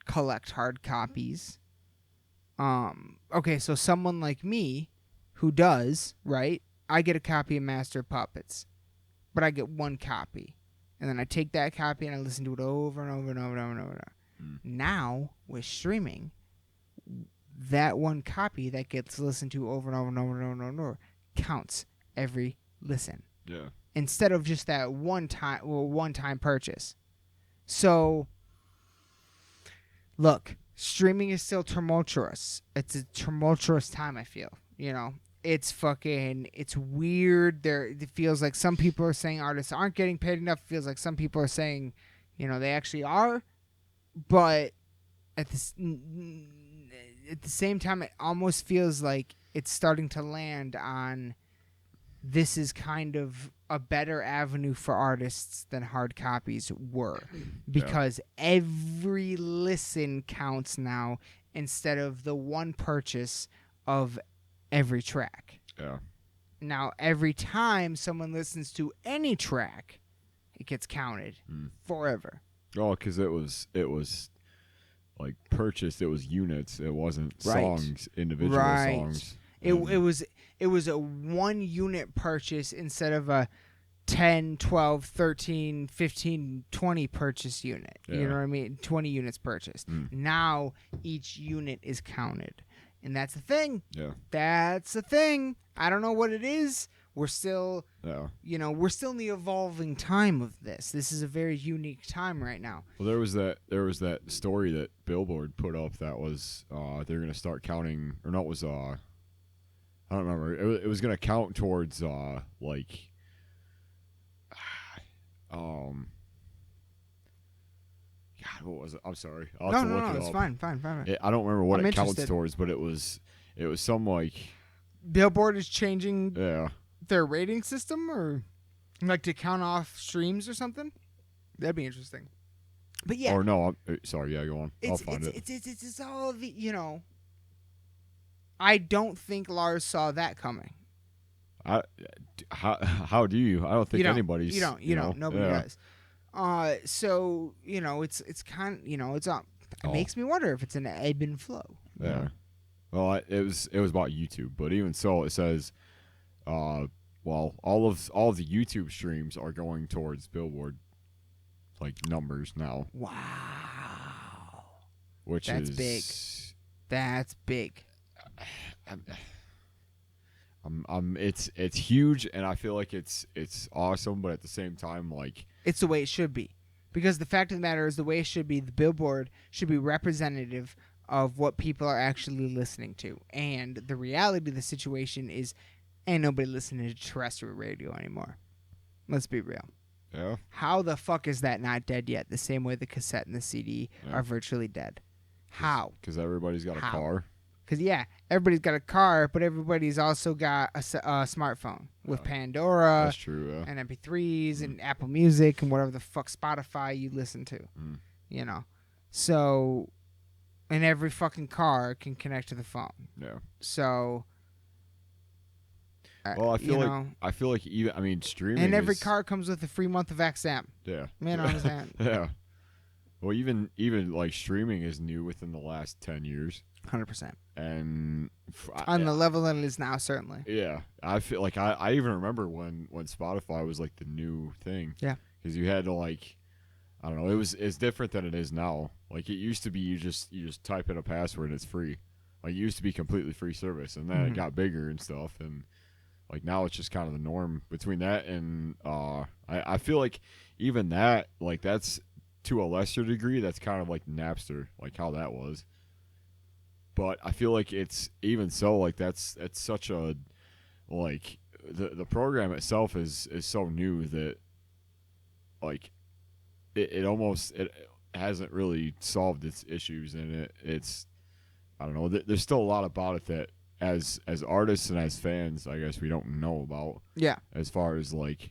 collect hard copies. Okay, so someone like me who does, right? I get a copy of Master of Puppets, but I get one copy. And then I take that copy and I listen to it over and over and over and over and over. Now, with streaming, that one copy that gets listened to over and over and over and over and over counts every listen. Yeah. Instead of just that one-time purchase. So, look, streaming is still tumultuous. It's a tumultuous time, I feel. It's weird. It feels like some people are saying artists aren't getting paid enough. It feels like some people are saying, they actually are. But at the same time, it almost feels like it's starting to land on this is kind of a better avenue for artists than hard copies were. Because every listen counts now instead of the one purchase of every track. Yeah. Now, every time someone listens to any track, it gets counted forever. Oh, because it was like purchased. It was units. It wasn't songs, individual songs. It was a 1 unit purchase instead of a 10, 12, 13, 15, 20 purchase unit. Yeah. You know what I mean? 20 units purchased. Now each unit is counted. And that's the thing. Yeah. That's the thing. I don't know what it is. We're still, we're still in the evolving time of this. This is a very unique time right now. Well, there was that story that Billboard put up that was they're gonna start counting, or no, it was I don't remember. It was gonna count towards like God, what was it? I'm sorry. I'll have to look it it's up. fine. I don't remember what it counts towards, but it was some like Billboard is changing their rating system, or like to count off streams or something. That'd be interesting. But yeah. Or no, sorry. Yeah, go on. I'll find it. It's all the I don't think Lars saw that coming. How do you? I don't think anybody's. You don't. Nobody does. So it's kind of it makes me wonder if it's an ebb and flow. Yeah. Well, it was about YouTube, but even so, it says, all of the YouTube streams are going towards Billboard, like numbers now. Wow. That's big. That's big. It's huge, and I feel like it's awesome, but at the same time, like it's the way it should be, because the fact of the matter is the way it should be. The Billboard should be representative of what people are actually listening to, and the reality of the situation is, ain't nobody listening to terrestrial radio anymore. Let's be real. Yeah. How the fuck is that not dead yet? The same way the cassette and the CD are virtually dead. How? Because everybody's got a car. Because, everybody's got a car, but everybody's also got a smartphone with Pandora. That's true, and MP3s and Apple Music and whatever the fuck Spotify you listen to. So, and every fucking car can connect to the phone. Yeah. So, well, I feel like even streaming. And every car comes with a free month of XM. Yeah. Man, I understand. Yeah. Well, even like streaming is new within the last 10 years. 100%. And on the level that it is now, certainly. Yeah, I feel like I even remember when Spotify was like the new thing. Yeah. Because you had to like, I don't know, it's different than it is now. Like it used to be, you just type in a password and it's free. Like it used to be completely free service, and then it got bigger and stuff, and like now it's just kind of the norm between that and I feel like even that, like that's to a lesser degree, that's kind of like Napster, like how that was. But I feel like it's even so, like that's such a, like the program itself is so new that like it almost it hasn't really solved its issues, and it's I don't know, there's still a lot about it that as artists and as fans, I guess we don't know about. Yeah. As far as like,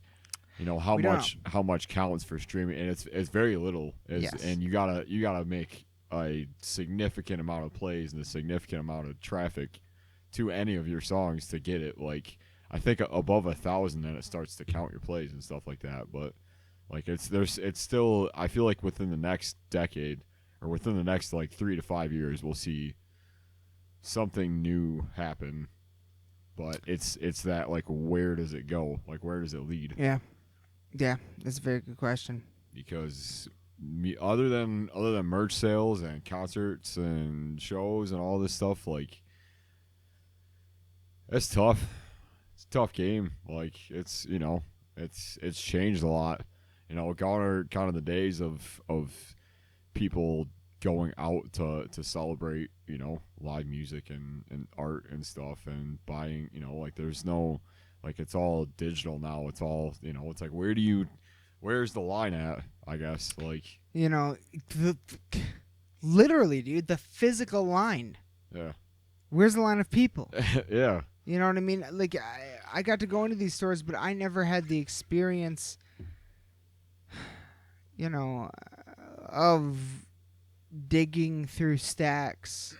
you know, how much counts for streaming, and it's very little. Yes. And you gotta make a significant amount of plays and a significant amount of traffic to any of your songs to get it. Like I think above 1,000, then it starts to count your plays and stuff like that. But like it's still, I feel like within the next decade or within the next like 3 to 5 years, we'll see something new happen. But it's that, like, where does it go? Like, where does it lead? Yeah, that's a very good question. Because other than merch sales and concerts and shows and all this stuff, like, it's tough. It's a tough game. Like, it's, you know, it's changed a lot. You know, gone are kind of the days of people going out to celebrate, you know, live music and art and stuff, and buying, you know, like there's no, like it's all digital now. It's all, you know, it's like where's the line at, I guess, like, you know, literally, dude, the physical line. Yeah. Where's the line of people? Yeah. You know what I mean? Like I got to go into these stores, but I never had the experience, you know, of digging through stacks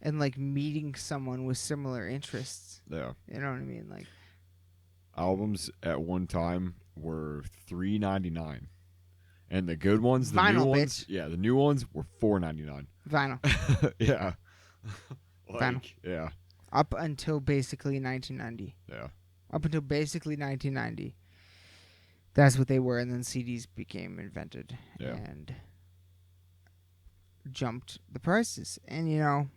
and like meeting someone with similar interests. Yeah. You know what I mean? Like albums at one time were $3.99, and the good ones, the vinyl, new bitch. ones, yeah, the new ones were $4.99. Vinyl. Yeah. Like, Vinyl. Yeah. Up until basically 1990. Yeah. Up until basically 1990. That's what they were, and then CDs became invented. Yeah. And jumped the prices. And, you know,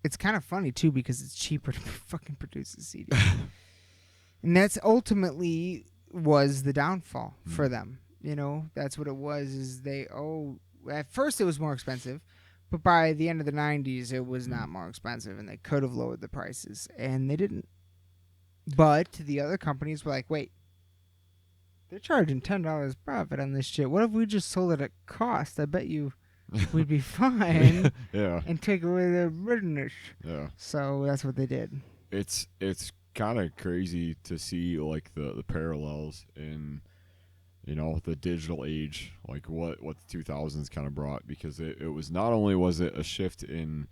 it's kind of funny, too, because it's cheaper to fucking produce a CD. And that's ultimately was the downfall for them. You know, that's what it was, is at first it was more expensive, but by the end of the 90s, it was not more expensive, and they could have lowered the prices, and they didn't. But the other companies were like, wait, they're charging $10 profit on this shit. What if we just sold it at cost? I bet you we'd be fine. Yeah. And take away their business. Yeah. So that's what they did. It's kind of crazy to see like the parallels in, you know, the digital age, like what the 2000s kind of brought, because it was, not only was it a shift in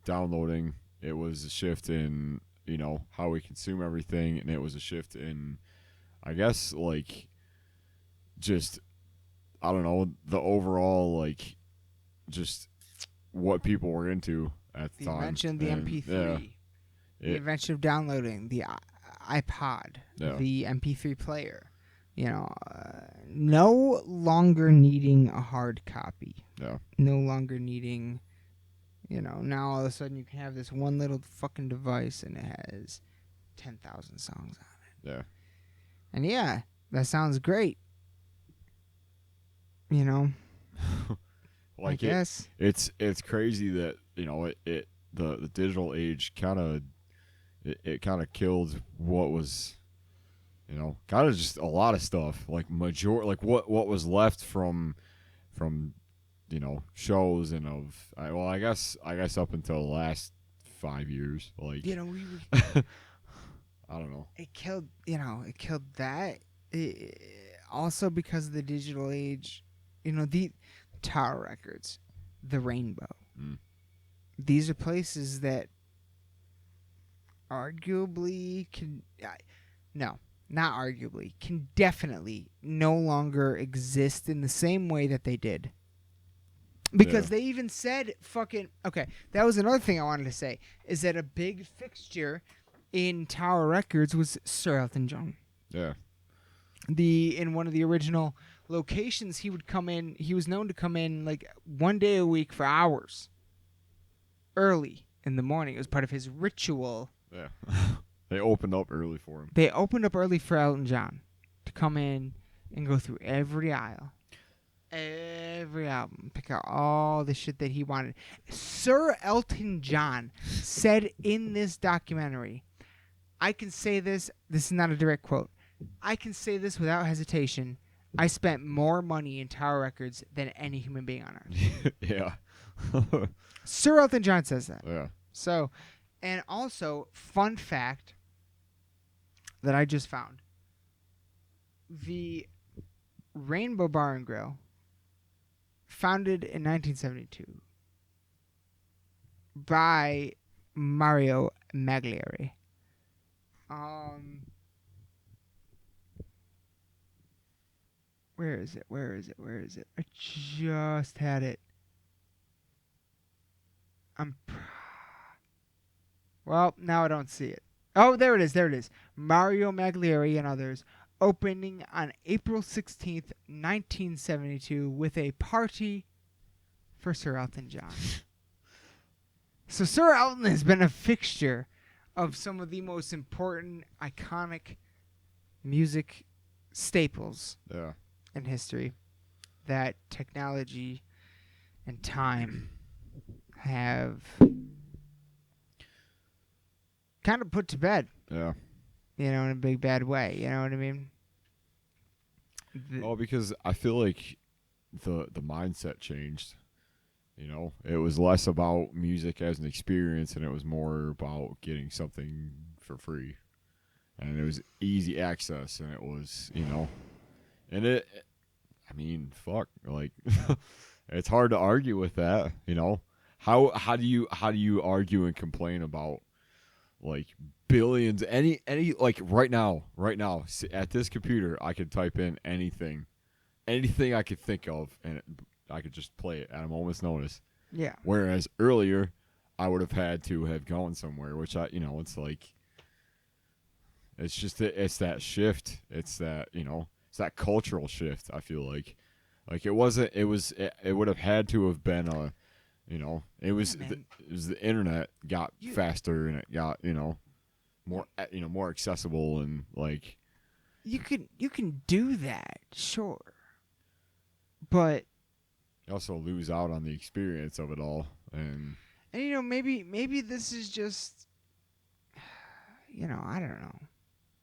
downloading, it was a shift in, you know, how we consume everything, and it was a shift in, I guess, like, just, I don't know, the overall, like, just what people were into at the time. The invention of the MP3. Yeah, the invention of downloading, the iPod, the MP3 player. You know, no longer needing a hard copy. Yeah. No longer needing, you know, now all of a sudden you can have this one little fucking device and it has 10,000 songs on it. Yeah. And yeah, that sounds great. You know, like, I guess it's crazy that, you know, the digital age kind of it killed what was, you know, kind of just a lot of stuff, like like what was left from you know, shows and I guess up until the last 5 years, like, you know, I don't know. It killed that. Also because of the digital age, you know, the Tower Records, the Rainbow. These are places that arguably can, no, not arguably, can definitely no longer exist in the same way that they did. Because they even said fucking... Okay, that was another thing I wanted to say, is that a big fixture in Tower Records was Sir Elton John. Yeah. In one of the original locations, he would come in... He was known to come in, like, 1 day a week for hours. Early in the morning. It was part of his ritual. Yeah. They opened up early for him. They opened up early for Elton John to come in and go through every aisle. Every album, pick out all the shit that he wanted. Sir Elton John said in this documentary, I can say this is not a direct quote, I can say this without hesitation, I spent more money in Tower Records than any human being on earth. Yeah. Sir Elton John says that. Yeah. So, and also, fun fact that I just found. The Rainbow Bar and Grill, founded in 1972 by Mario Magliari. Where is it? I just had it. Well, now I don't see it. Oh, there it is. Mario Magliari and others, opening on April 16th, 1972, with a party for Sir Elton John. So Sir Elton has been a fixture of some of the most important, iconic music staples in history that technology and time have kind of put to bed. Yeah. You know, in a big bad way. You know what I mean? Because I feel like the mindset changed. You know, it was less about music as an experience, and it was more about getting something for free. And it was easy access, and it was, you know, and I mean, fuck, like, it's hard to argue with that. You know, how do you argue and complain about, like, billions, any like right now at this computer I could type in anything I could think of, and I could just play it at a moment's notice. Yeah. Whereas earlier I would have had to have gone somewhere, which it's like, it's just it's that shift, it's that, you know, it's that cultural shift. I feel like it would have had to have been a, you know, it was the internet got faster, and it got, you know, more accessible, and like you can do that, sure, but you also lose out on the experience of it all, and you know, maybe this is just, you know, I don't know.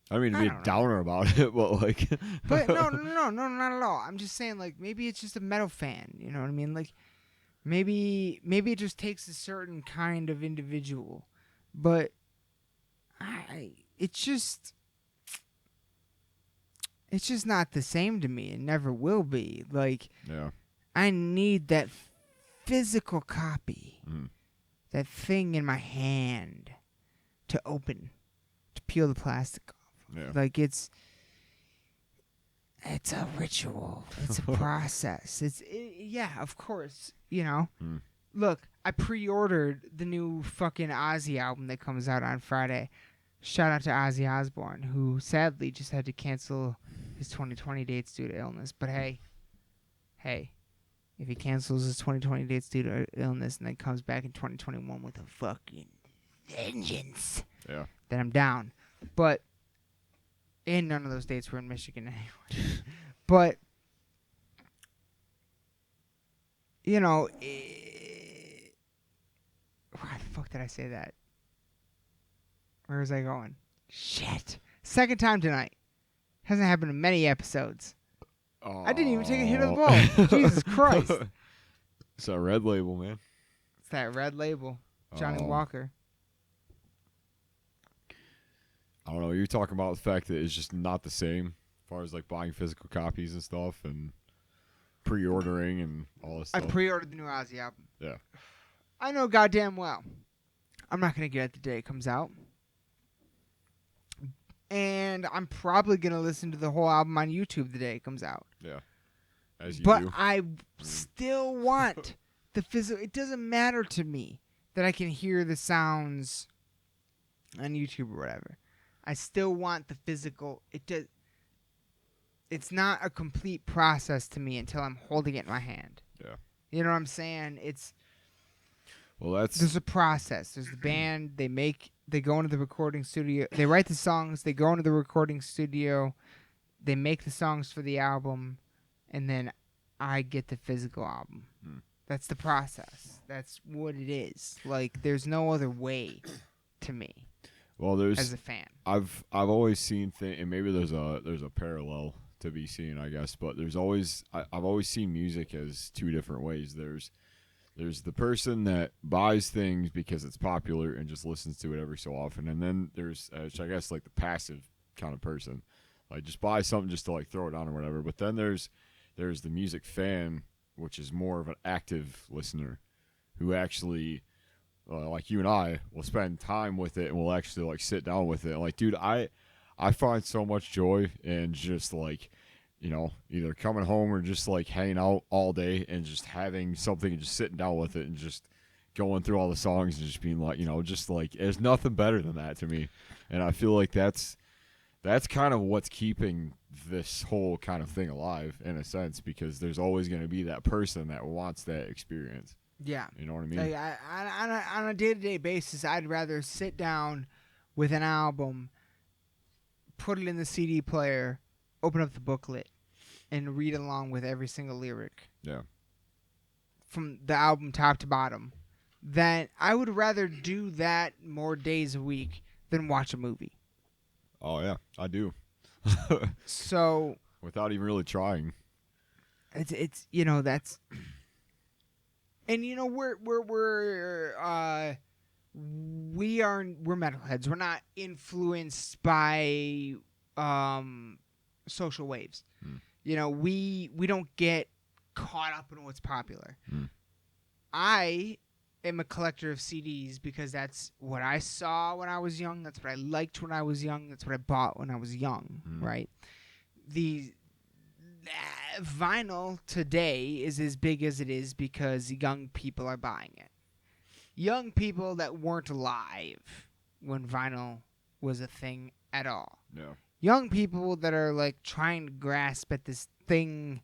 I mean, to be a downer about it, but like, but no, not at all. I'm just saying, like, maybe it's just a metal fan. You know what I mean? Like, maybe it just takes a certain kind of individual, but it's just not the same to me. It never will be. Like, yeah, I need that physical copy, that thing in my hand to open, to peel the plastic off. Yeah. Like, it's a ritual. It's a process. Yeah, of course, you know. Look, I pre-ordered the new fucking Ozzy album that comes out on Friday. Shout out to Ozzy Osbourne, who sadly just had to cancel his 2020 dates due to illness. But hey, if he cancels his 2020 dates due to illness and then comes back in 2021 with a fucking vengeance, then I'm down. But and none of those dates were in Michigan anyway. But, you know, why the fuck did I say that? Where was I going? Shit. Second time tonight. Hasn't happened in many episodes. Oh. I didn't even take a hit of the ball. Jesus Christ. It's that Red Label, man. It's that Red Label. Johnny Walker. I don't know. You're talking about the fact that it's just not the same as far as like buying physical copies and stuff and pre-ordering and all this stuff. I pre-ordered the new Ozzy album. Yeah. I know goddamn well I'm not going to get it the day it comes out. And I'm probably going to listen to the whole album on YouTube the day it comes out. Yeah. As you but do. I still want the physical. It doesn't matter to me that I can hear the sounds on YouTube or whatever. I still want the physical. It's not a complete process to me until I'm holding it in my hand. Yeah. You know what I'm saying? There's a process. There's the band. They go into the recording studio. They write the songs. They go into the recording studio. They make the songs for the album, and then I get the physical album. That's the process. That's what it is. Like, there's no other way to me. Well, as a fan, I've always seen and maybe there's a parallel to be seen, I guess. But I've always seen music as two different ways. There's the person that buys things because it's popular and just listens to it every so often, and then there's I guess like the passive kind of person, like just buy something just to like throw it on or whatever. But then there's the music fan, which is more of an active listener, who actually, like you and I, will spend time with it and will actually like sit down with it. Like, dude, I find so much joy in just like, you know, either coming home or just like hanging out all day and just having something and just sitting down with it and just going through all the songs and just being like, you know, just like, there's nothing better than that to me. And I feel like that's kind of what's keeping this whole kind of thing alive in a sense, because there's always going to be that person that wants that experience. Yeah. You know what I mean? Like, on a day-to-day basis, I'd rather sit down with an album, put it in the CD player, open up the booklet, and read along with every single lyric. Yeah. From the album top to bottom. Then I would rather do that more days a week than watch a movie. Oh yeah, I do. So without even really trying. It's you know, that's, and you know, we're metalheads. We're not influenced by social waves. You know, we don't get caught up in what's popular. I am a collector of CDs because that's what I saw when I was young. That's what I liked when I was young. That's what I bought when I was young, right? The vinyl today is as big as it is because young people are buying it. Young people that weren't alive when vinyl was a thing at all. Yeah. Young people that are like trying to grasp at this thing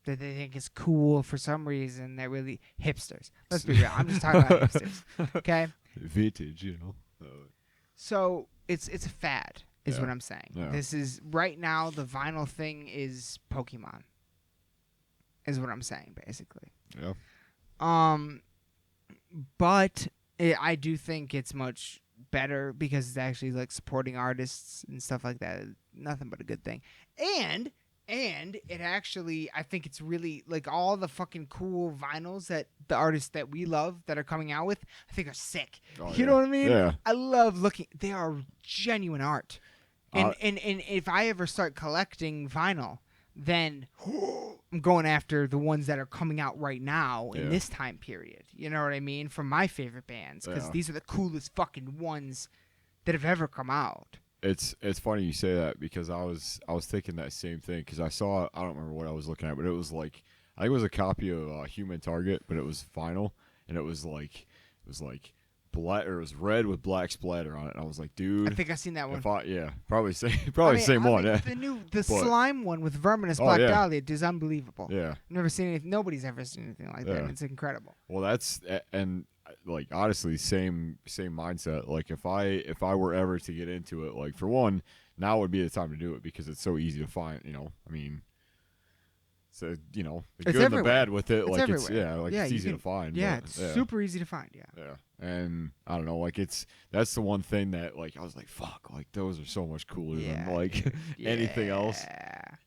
that they think is cool for some reason. They're really hipsters. Let's be real. I'm just talking about hipsters. Okay? Vintage, you know. So it's a fad, is what I'm saying. Yeah. This is right now the vinyl thing is Pokemon. Is what I'm saying, basically. Yeah. But I do think it's much better because it's actually like supporting artists and stuff like that. Nothing but a good thing. And it actually, I think it's really like all the fucking cool vinyls that the artists that we love that are coming out with, I think are sick. You know what I mean? Yeah. I love looking. They are genuine art. And if I ever start collecting vinyl, then I'm going after the ones that are coming out right now in this time period. You know what I mean? From my favorite bands, because these are the coolest fucking ones that have ever come out. It's funny you say that because I was thinking that same thing because I don't remember what I was looking at, but it was like I think it was a copy of Human Target, but it was vinyl and it was black, or it was red with black splatter on it. And I was like, dude, I think I've seen that one. Probably the same one. Yeah, the slime one with Verminous Black Dahlia is unbelievable. Yeah, I've never seen anything. Nobody's ever seen anything like that. It's incredible. Well, that's and like honestly, same mindset. Like if I were ever to get into it, like for one, now would be the time to do it because it's so easy to find. You know, I mean. So, you know, the good and the bad with it, like it's easy to find. Yeah, it's super easy to find, Yeah. And I don't know, like that's the one thing that like I was like, fuck, like those are so much cooler than like anything else.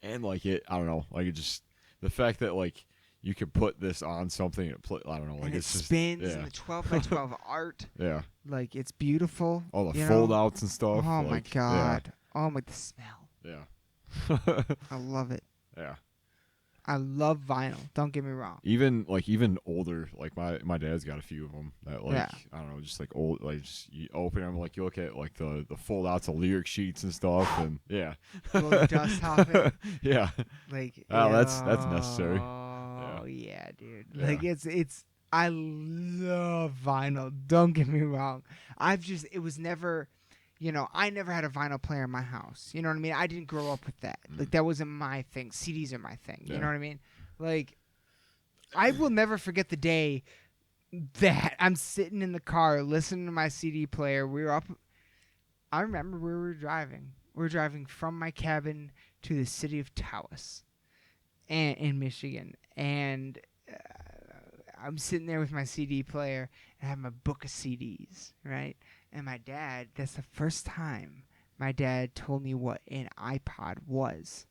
And like I don't know, like it just the fact that like you could put this on something and I don't know, like and it's it just spins and the 12x12 art. Yeah. Like it's beautiful. All the fold outs and stuff. Oh like, my god. Yeah. Oh my the smell. Yeah. I love it. Yeah. I love vinyl. Don't get me wrong. Even older, like my dad's got a few of them that like I don't know, just like old, like just you open them, like you look at like the fold outs of lyric sheets and stuff, and little dust off it. Yeah, like that's necessary. Oh yeah, dude. Like it's I love vinyl. Don't get me wrong. It was never, I never had a vinyl player in my house. You know what I mean? I didn't grow up with that. Like, that wasn't my thing. CDs are my thing. You know what I mean? Like, I will never forget the day that I'm sitting in the car listening to my CD player. I remember where we were driving. We were driving from my cabin to the city of Taos in Michigan. And I'm sitting there with my CD player and I have my book of CDs, right? And my dad, that's the first time my dad told me what an iPod was.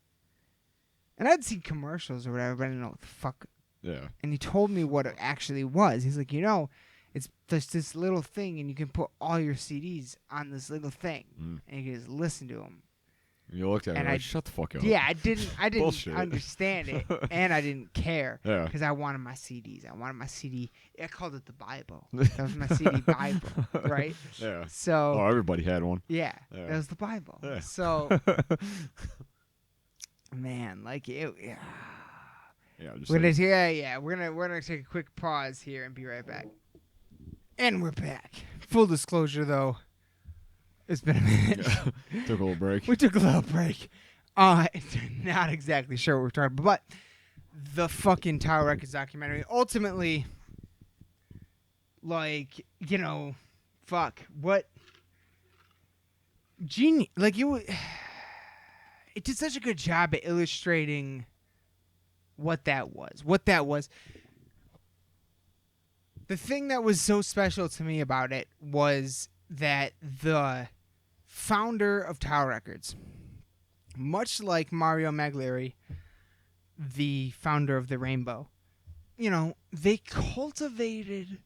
And I'd seen commercials or whatever, but I didn't know what the fuck. Yeah. And he told me what it actually was. He's like, it's just this little thing and you can put all your CDs on this little thing. And you can just listen to them. You looked at it like, shut the fuck up. Yeah, I didn't Bullshit. understand it, and I didn't care. Yeah. Because I wanted my CDs. I wanted my CD. I called it the Bible. That was my CD Bible, right? Yeah. So. Oh, everybody had one. Yeah, that was the Bible. Yeah. So. Man, like it. Yeah. Yeah. We're gonna take a quick pause here and be right back. And we're back. Full disclosure, though. It's been a minute. Took a little break. We took a little break. Not exactly sure what we're talking about, but the fucking Tower Records documentary. Ultimately, like, fuck, what genius? Like, it did such a good job at illustrating what that was. The thing that was so special to me about it was that the founder of Tower Records, much like Mario Magliari, the founder of the Rainbow, they cultivated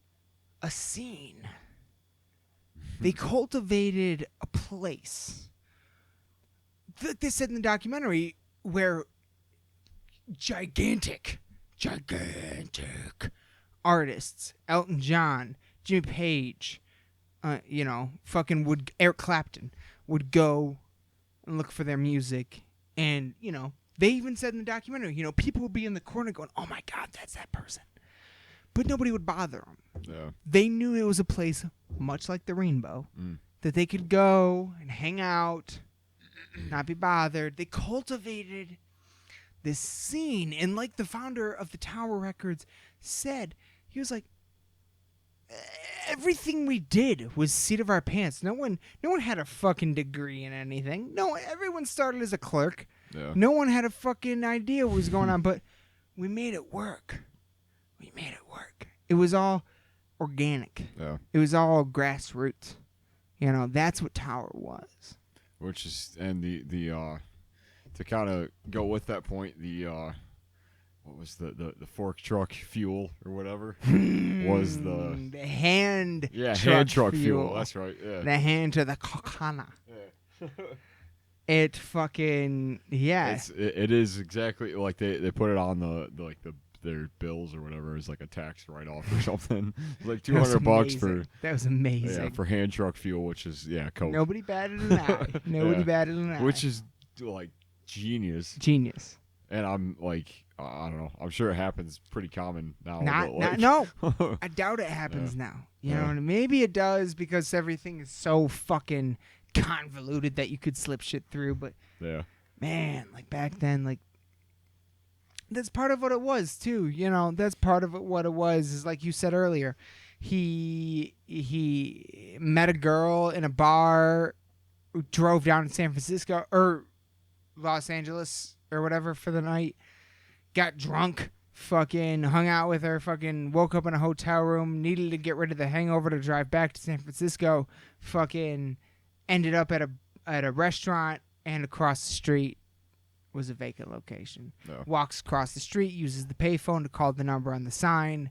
a scene. They cultivated a place. They said in the documentary where gigantic artists, Elton John, Jimmy Page, Eric Clapton would go and look for their music. And, they even said in the documentary, people would be in the corner going, oh my God, that's that person. But nobody would bother them. Yeah. They knew it was a place, much like the Rainbow, that they could go and hang out, not be bothered. They cultivated this scene. And like the founder of the Tower Records said, he was like, everything we did was seat of our pants. No one had a fucking degree in anything. Everyone started as a clerk. Yeah. No one had a fucking idea what was going on, but we made it work. It was all organic. Yeah. It was all grassroots. That's what Tower was. Which is, and the to kind of go with that point, the what was the fork truck fuel or whatever was the hand truck fuel. That's right. Yeah. The hand to the coconut. Yeah. It fucking It is exactly like they put it on their bills or whatever as like a tax write off or something. Like $200 for that was amazing. Yeah, for hand truck fuel, which is Coke. Nobody batted an eye. Nobody batted an eye. Which is like genius. And I'm like, I don't know. I'm sure it happens pretty common now. No. I doubt it happens now. You know what I mean? Maybe it does because everything is so fucking convoluted that you could slip shit through. But man, like back then, like that's part of what it was too. That's part of what it was. Is like you said earlier, he met a girl in a bar, drove down to San Francisco or Los Angeles or whatever for the night, got drunk, fucking hung out with her, fucking woke up in a hotel room, needed to get rid of the hangover to drive back to San Francisco, fucking ended up at a restaurant, and across the street was a vacant location. No. Walks across the street, uses the payphone to call the number on the sign,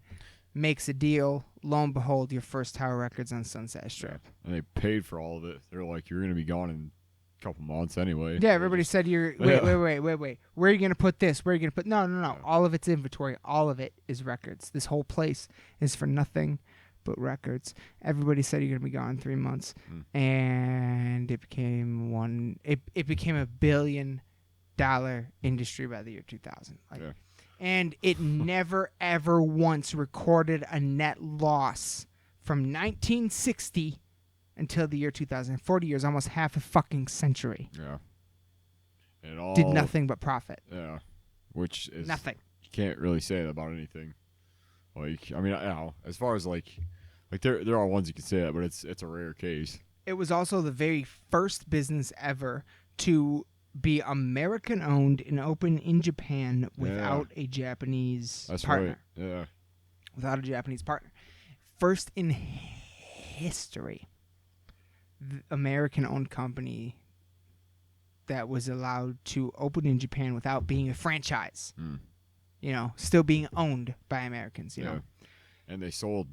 makes a deal. Lo and behold, your first Tower Records on Sunset Strip. And they paid for all of it. They're like, you're going to be gone in couple months anyway. Yeah, everybody said you're wait. Where are you gonna put this? Where are you gonna put No. All of it's inventory. All of it is records. This whole place is for nothing but records. Everybody said you're gonna be gone 3 months. And it became it became $1 billion industry by the year 2000. Like And it never, ever once recorded a net loss from 1960 until the year 2000. 40 years, almost half a fucking century. Yeah. And it all did nothing but profit. Yeah. Which is nothing. You can't really say that about anything. Like, I mean, as far as like there are ones you can say that, but it's a rare case. It was also the very first business ever to be American owned and open in Japan without a Japanese partner. Right. Yeah. Without a Japanese partner. First in history, the American owned company that was allowed to open in Japan without being a franchise. You know, still being owned by Americans, you know. And they sold,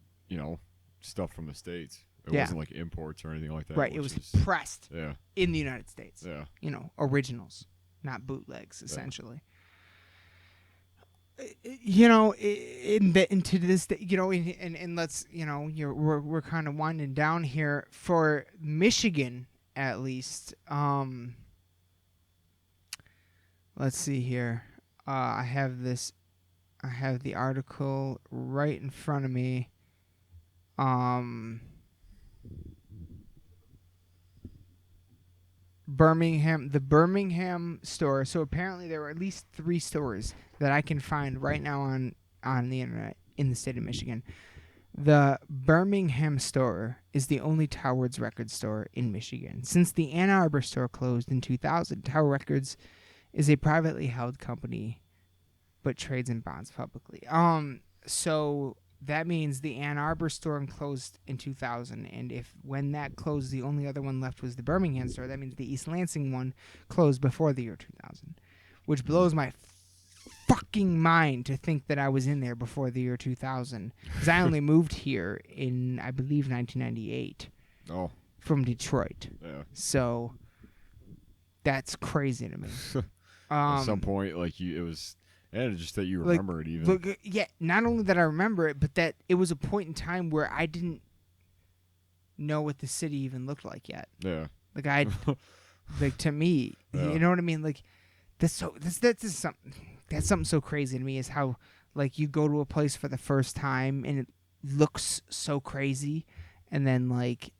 stuff from the States. It Yeah. wasn't like imports or anything like that. Right, it was pressed in the United States. Yeah. You know, originals, not bootlegs, essentially. You know, into this, you know, and let's, you know, we're kind of winding down here for Michigan, at least. Let's see here. I have the article right in front of me. The Birmingham store. So apparently there were at least 3 stores that I can find right now on the internet in the state of Michigan. The Birmingham store is the only Tower Records store in Michigan. Since the Ann Arbor store closed in 2000, Tower Records is a privately held company but trades in bonds publicly. So that means the Ann Arbor store closed in 2000, and when that closed, the only other one left was the Birmingham store. That means the East Lansing one closed before the year 2000, which blows my fucking mind to think that I was in there before the year 2000, because I only moved here in, I believe, 1998 from Detroit. Yeah. So that's crazy to me. At some point, it was... And just that you remember it even. Look, yeah, not only that I remember it, but that it was a point in time where I didn't know what the city even looked like yet. Yeah. To me, you know what I mean? Like, that's something so crazy to me is how, like, you go to a place for the first time and it looks so crazy, and then, like,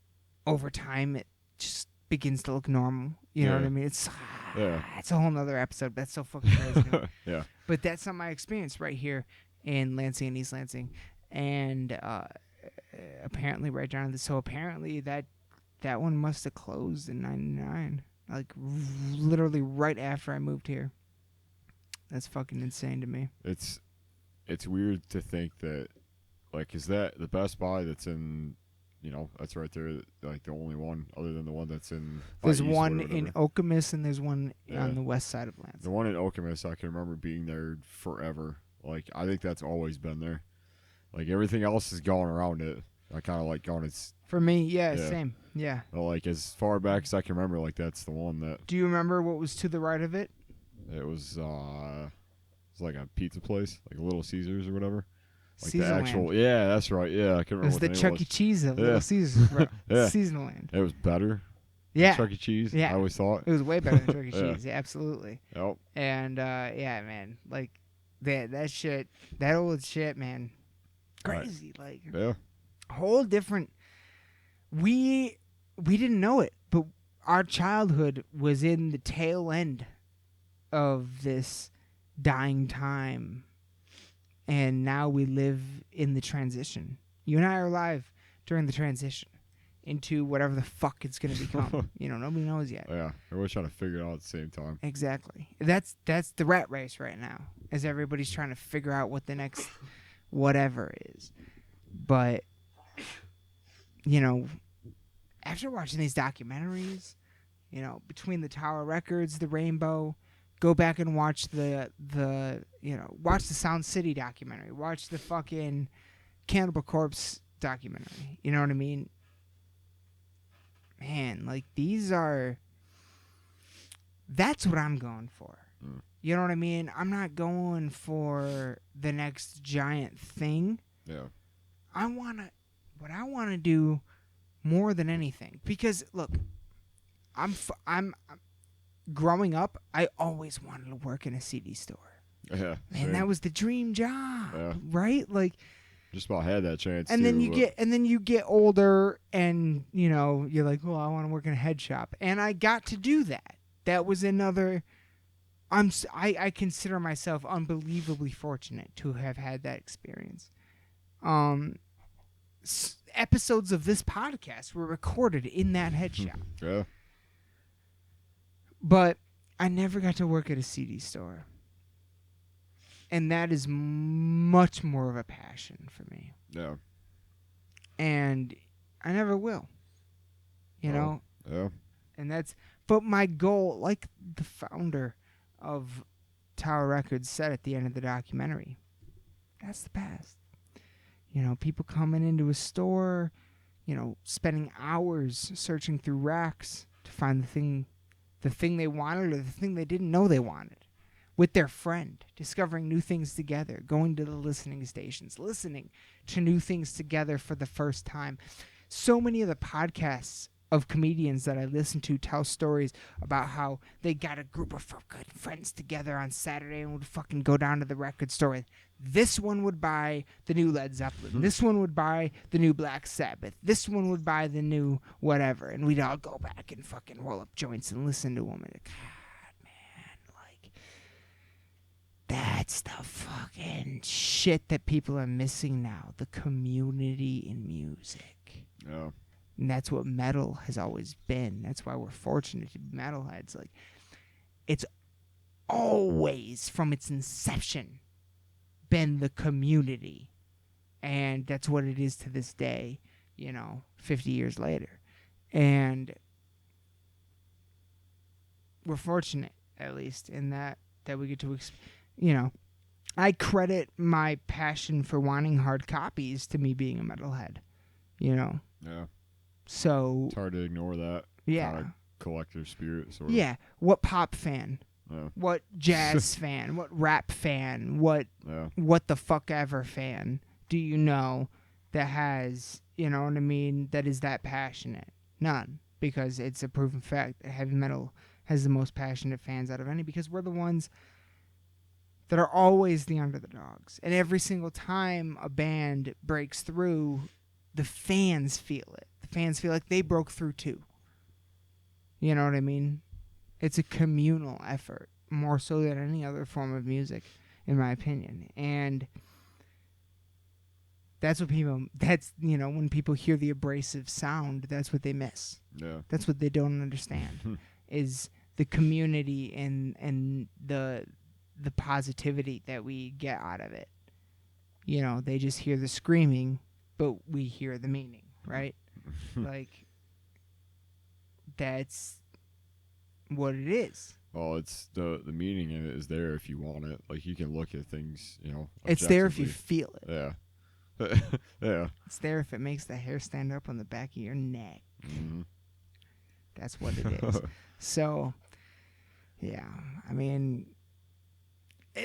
over time it just begins to look normal. You know what I mean? It's a whole nother episode. That's so fucking crazy. Yeah. But that's something I experienced right here in Lansing and East Lansing, and apparently right down this. So apparently that one must have closed in '99, like literally right after I moved here. That's fucking insane to me. It's weird to think that, like, is that the Best Buy that's in? That's right there, like the only one other than the one that's in... There's one in Okemos, and there's one on the west side of Lansing. The one in Okemos, I can remember being there forever. Like, I think that's always been there. Like, everything else is going around it. I kind of like going... For me, same. Yeah. But, like, as far back as I can remember, like, that's the one that... Do you remember what was to the right of it? It was like a pizza place, like a Little Caesars or whatever. Like Caesarland. The actual, yeah, that's right. Yeah, I couldn't remember. It was the Chuck E. Cheese of Little Caesars, bro. Caesarland. It was better. Yeah. Chuck E. Cheese. Yeah. I always thought it was way better than Chuck E. Cheese. Yeah, absolutely. Yep. And man, like that shit, that old shit, man, crazy. Right. Like, whole different. We didn't know it, but our childhood was in the tail end of this dying time. And now we live in the transition. You and I are alive during the transition into whatever the fuck it's going to become. Nobody knows yet. Yeah, everyone's trying to figure it out at the same time. Exactly. That's the rat race right now, as everybody's trying to figure out what the next whatever is. But, after watching these documentaries, between the Tower Records, the Rainbow... Go back and watch watch the Sound City documentary. Watch the fucking Cannibal Corpse documentary. You know what I mean? Man, like, that's what I'm going for. You know what I mean? I'm not going for the next giant thing. Yeah. What I want to do more than anything, because look, I'm growing up, I always wanted to work in a CD store. Yeah, Man, same. that was the dream job, Yeah. right? Like, Just about had that chance. and too, then you but- get older, and you're like, well, I want to work in a head shop, and I got to do that. That was another. I consider myself unbelievably fortunate to have had that experience. Episodes of this podcast were recorded in that head shop, Yeah. but I never got to work at a CD store. And that is much more of a passion for me. Yeah. And I never will. You know? Yeah. And but my goal, like the founder of Tower Records said at the end of the documentary, that's the past. People coming into a store, spending hours searching through racks to find the thing they wanted or the thing they didn't know they wanted. With their friend, discovering new things together, going to the listening stations, listening to new things together for the first time. So many of the podcasts of comedians that I listen to tell stories about how they got a group of good friends together on Saturday and would fucking go down to the record store. This one would buy the new Led Zeppelin. This one would buy the new Black Sabbath. This one would buy the new whatever. And we'd all go back and fucking roll up joints and listen to them. And that's the fucking shit that people are missing now. The community in music. Yeah. And that's what metal has always been. That's why we're fortunate to be metalheads. Like, it's always, from its inception, been the community. And that's what it is to this day, 50 years later. And we're fortunate, at least, in that we get to I credit my passion for wanting hard copies to me being a metalhead, Yeah. So It's hard to ignore that. Yeah. Kind of collector spirit, sort of. Yeah. What pop fan? Yeah. What jazz fan? What rap fan? What the fuck ever fan do you know that has, that is that passionate? None. Because it's a proven fact that heavy metal has the most passionate fans out of any, because we're the ones that are always the underdogs. And every single time a band breaks through, the fans feel it. The fans feel like they broke through too. You know what I mean? It's a communal effort, more so than any other form of music, in my opinion. And that's what when people hear the abrasive sound, that's what they miss. Yeah. That's what they don't understand, is the community and the positivity that we get out of it. They just hear the screaming, but we hear the meaning, right? Like, that's what it is. Well, it's the meaning in it is there if you want it. Like, you can look at things, It's there if you objectively. feel it. Yeah. Yeah. It's there if it makes the hair stand up on the back of your neck. Mm-hmm. That's what it is. So, yeah, I mean,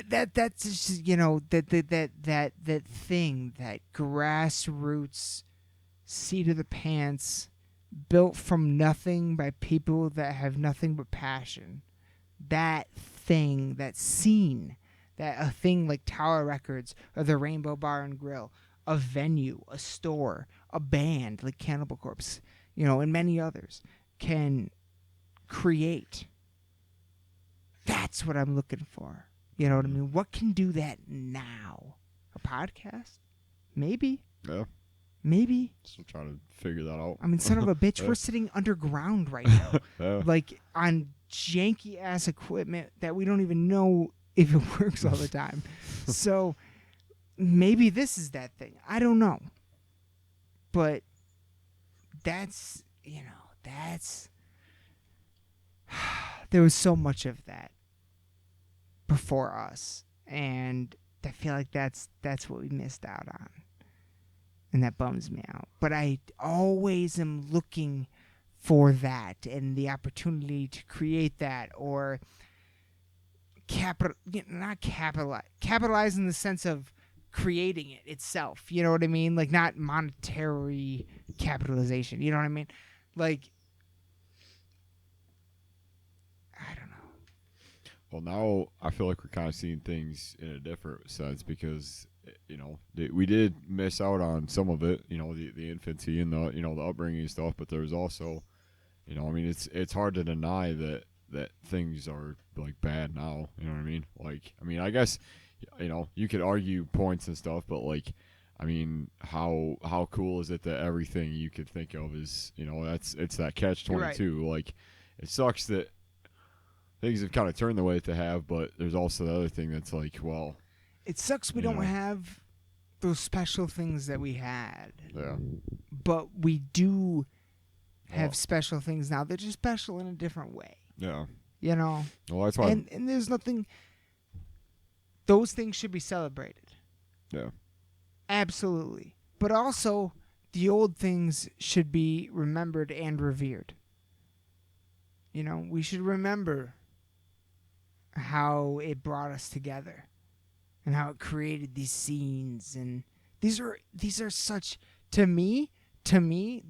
that's just, that thing, that grassroots, seat of the pants, built from nothing by people that have nothing but passion. That thing, that scene, that a thing like Tower Records or the Rainbow Bar and Grill, a venue, a store, a band like Cannibal Corpse, and many others can create. That's what I'm looking for. You know what I mean? What can do that now? A podcast? Maybe. Yeah. Maybe. Still trying to figure that out. I mean, son of a bitch, we're sitting underground right now. Yeah. Like, on janky ass equipment that we don't even know if it works all the time. So maybe this is that thing. I don't know. But that's, there was so much of that before us, and I feel like that's what we missed out on, and that bums me out. But I always am looking for that and the opportunity to create that, or capitalize in the sense of creating it itself. You know what I mean? Like, not monetary capitalization. You know what I mean? Like, I don't know. Well, now I feel like we're kind of seeing things in a different sense because we did miss out on some of it, the infancy and the upbringing and stuff, but there's also, I mean, it's hard to deny that things are like bad now. You know what I mean? Like, I mean, I guess, you could argue points and stuff, but like, I mean, how cool is it that everything you could think of is, it's that catch-22. Right. Like, it sucks that things have kind of turned the way they have, but there's also the other thing that's like, well, it sucks we don't have those special things that we had. Yeah. But we do have special things now. They're just special in a different way. Yeah. Well, that's why. And there's nothing. Those things should be celebrated. Yeah. Absolutely. But also, the old things should be remembered and revered. We should remember how it brought us together and how it created these scenes, and these are such to me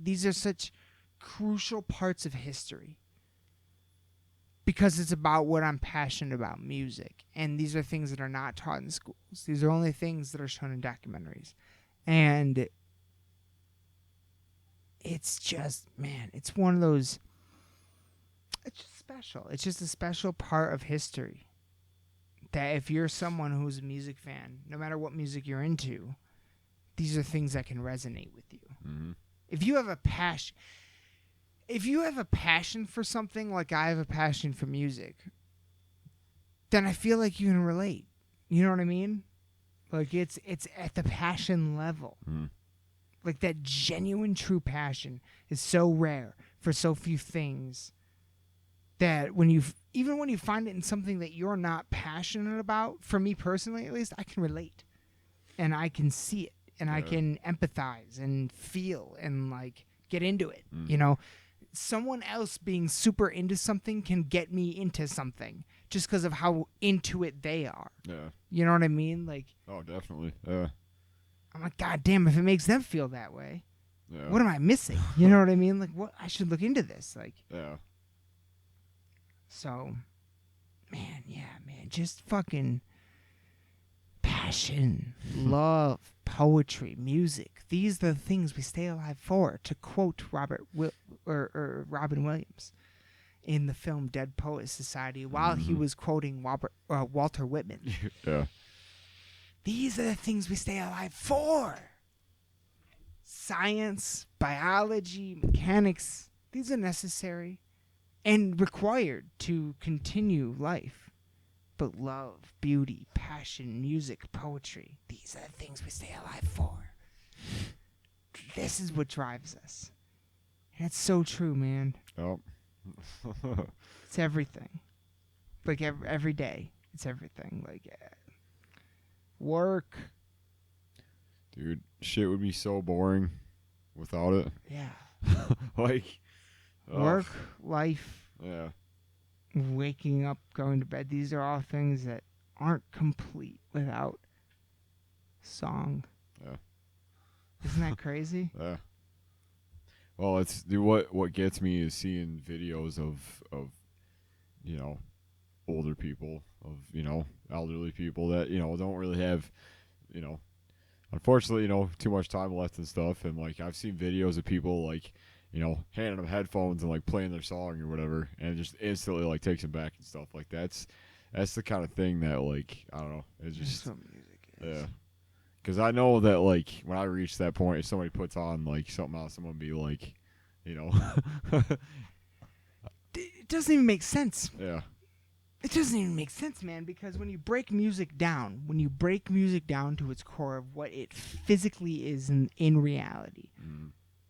these are such crucial parts of history because it's about what I'm passionate about, music, and these are things that are not taught in schools. These are only things that are shown in documentaries, and it's just, man, it's one of those, it's just special. It's just a special part of history that if you're someone who's a music fan, no matter what music you're into, these are things that can resonate with you. Mm-hmm. If you have a passion for something like I have a passion for music, then I feel like you can relate. You know what I mean? Like it's at the passion level. Mm-hmm. Like that genuine true passion is so rare for so few things that even when you find it in something that you're not passionate about, for me personally at least, I can relate. And I can see it. And I can empathize and feel and like get into it. Mm. Someone else being super into something can get me into something just because of how into it they are. Yeah. You know what I mean? Like, oh, definitely. Yeah. I'm like, God damn, if it makes them feel that way, yeah. What am I missing? You know what I mean? Like, what? I should look into this. Like, yeah. So, man, just fucking passion, love, poetry, music. These are the things we stay alive for, to quote Robin Williams in the film Dead Poets Society while he was quoting Walter Whitman. Yeah. These are the things we stay alive for. Science, biology, mechanics, these are necessary and required to continue life. But love, beauty, passion, music, poetry, these are the things we stay alive for. This is what drives us. And it's so true, man. Oh. It's everything. Like every day, it's everything. Like work. Dude, shit would be so boring without it. Yeah. Like work, life. Yeah. Waking up, going to bed. These are all things that aren't complete without song. Yeah. Isn't that crazy? Yeah. Well, it's what gets me is seeing videos of older people, of elderly people that don't really have unfortunately too much time left and stuff, and like I've seen videos of people like handing them headphones and like playing their song or whatever, and it just instantly like takes them back and stuff. Like that's the kind of thing that like I don't know, it's just that's what music is. Yeah. Because I know that like when I reach that point, if somebody puts on like something else, I'm gonna be like, It doesn't even make sense. Yeah. It doesn't even make sense, man, because when you break music down to its core of what it physically is in reality,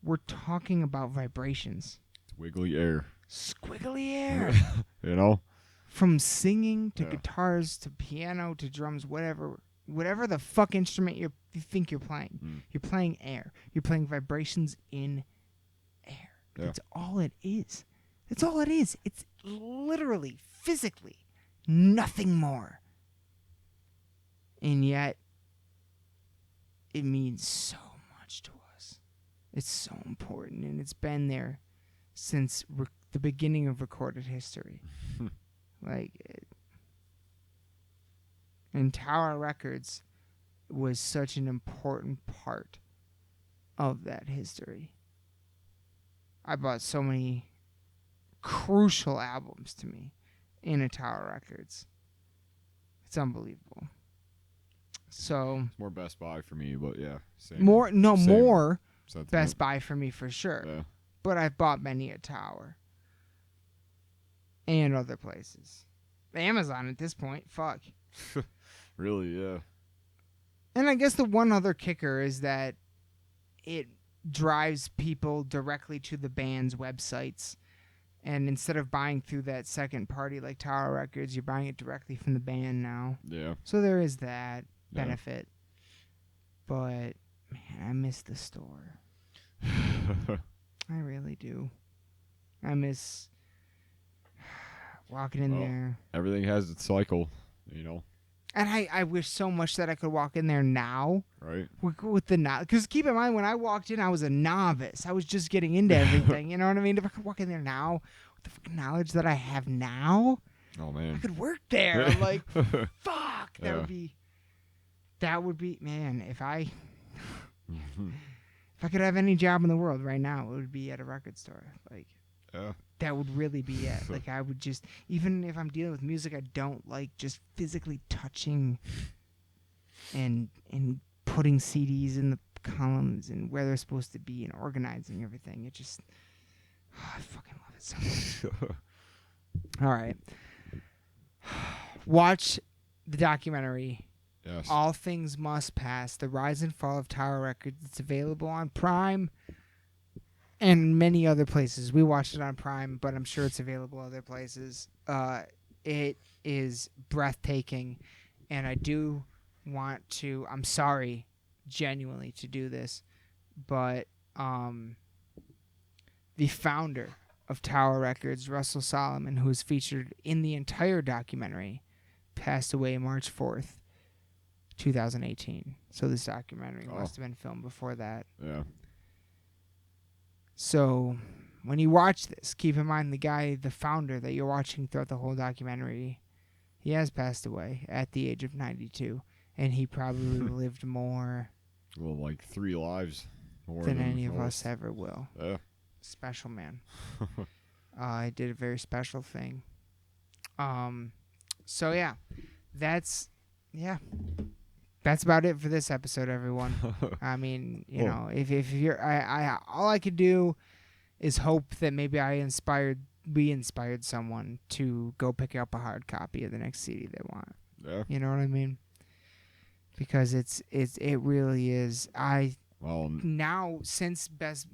we're talking about vibrations. It's wiggly air. Squiggly air. From singing to guitars to piano to drums, whatever the fuck instrument you think you're playing. You're playing air. You're playing vibrations in air. Yeah. That's all it is. That's all it is. It's literally, physically, nothing more. And yet, it means so much to us. It's so important, and it's been there since the beginning of recorded history. Like, And Tower Records was such an important part of that history. I bought so many crucial albums to me in a Tower Records. It's unbelievable. So It's more Best Buy for me, but yeah, same. more Sentiment. Best Buy for me for sure. Yeah. But I've bought many a Tower and other places. Amazon at this point, fuck. Really, yeah. And I guess the one other kicker is that it drives people directly to the band's websites. And instead of buying through that second party like Tower Records, you're buying it directly from the band now. Yeah. So there is that benefit. But, man, I miss the store. I really do. I miss walking in there. Everything has its cycle, you know. And I wish so much that I could walk in there now. Right. With the because keep in mind, when I walked in, I was a novice. I was just getting into everything. You know what I mean? If I could walk in there now with the fucking knowledge that I have now, oh man, I could work there. I'm like, fuck, that would be man. If I could have any job in the world right now, it would be at a record store. Like, that would really be it. Like, I would just, even if I'm dealing with music I don't like, just physically touching and putting CDs in the columns and where they're supposed to be and organizing everything. It just, I fucking love it so much. All right. Watch the documentary. Yes. All Things Must Pass, The Rise and Fall of Tower Records. It's available on Prime and many other places. We watched it on Prime, but I'm sure it's available other places. It is breathtaking, and I do want to, I'm sorry, genuinely, to do this, but the founder of Tower Records, Russell Solomon, who is featured in the entire documentary, passed away March 4th, 2018. So this documentary must have been filmed before that. Yeah. So when you watch this, keep in mind the founder that you're watching throughout the whole documentary, he has passed away at the age of 92. And he probably lived more Well, like 3 lives more than any of us ever will. Yeah. Special man. He did a very special thing. So yeah, that's about it for this episode, everyone. I mean, you know, if you're, all I could do is hope that maybe we inspired someone to go pick up a hard copy of the next CD they want. Yeah. You know what I mean? Because it really is. Now, since Best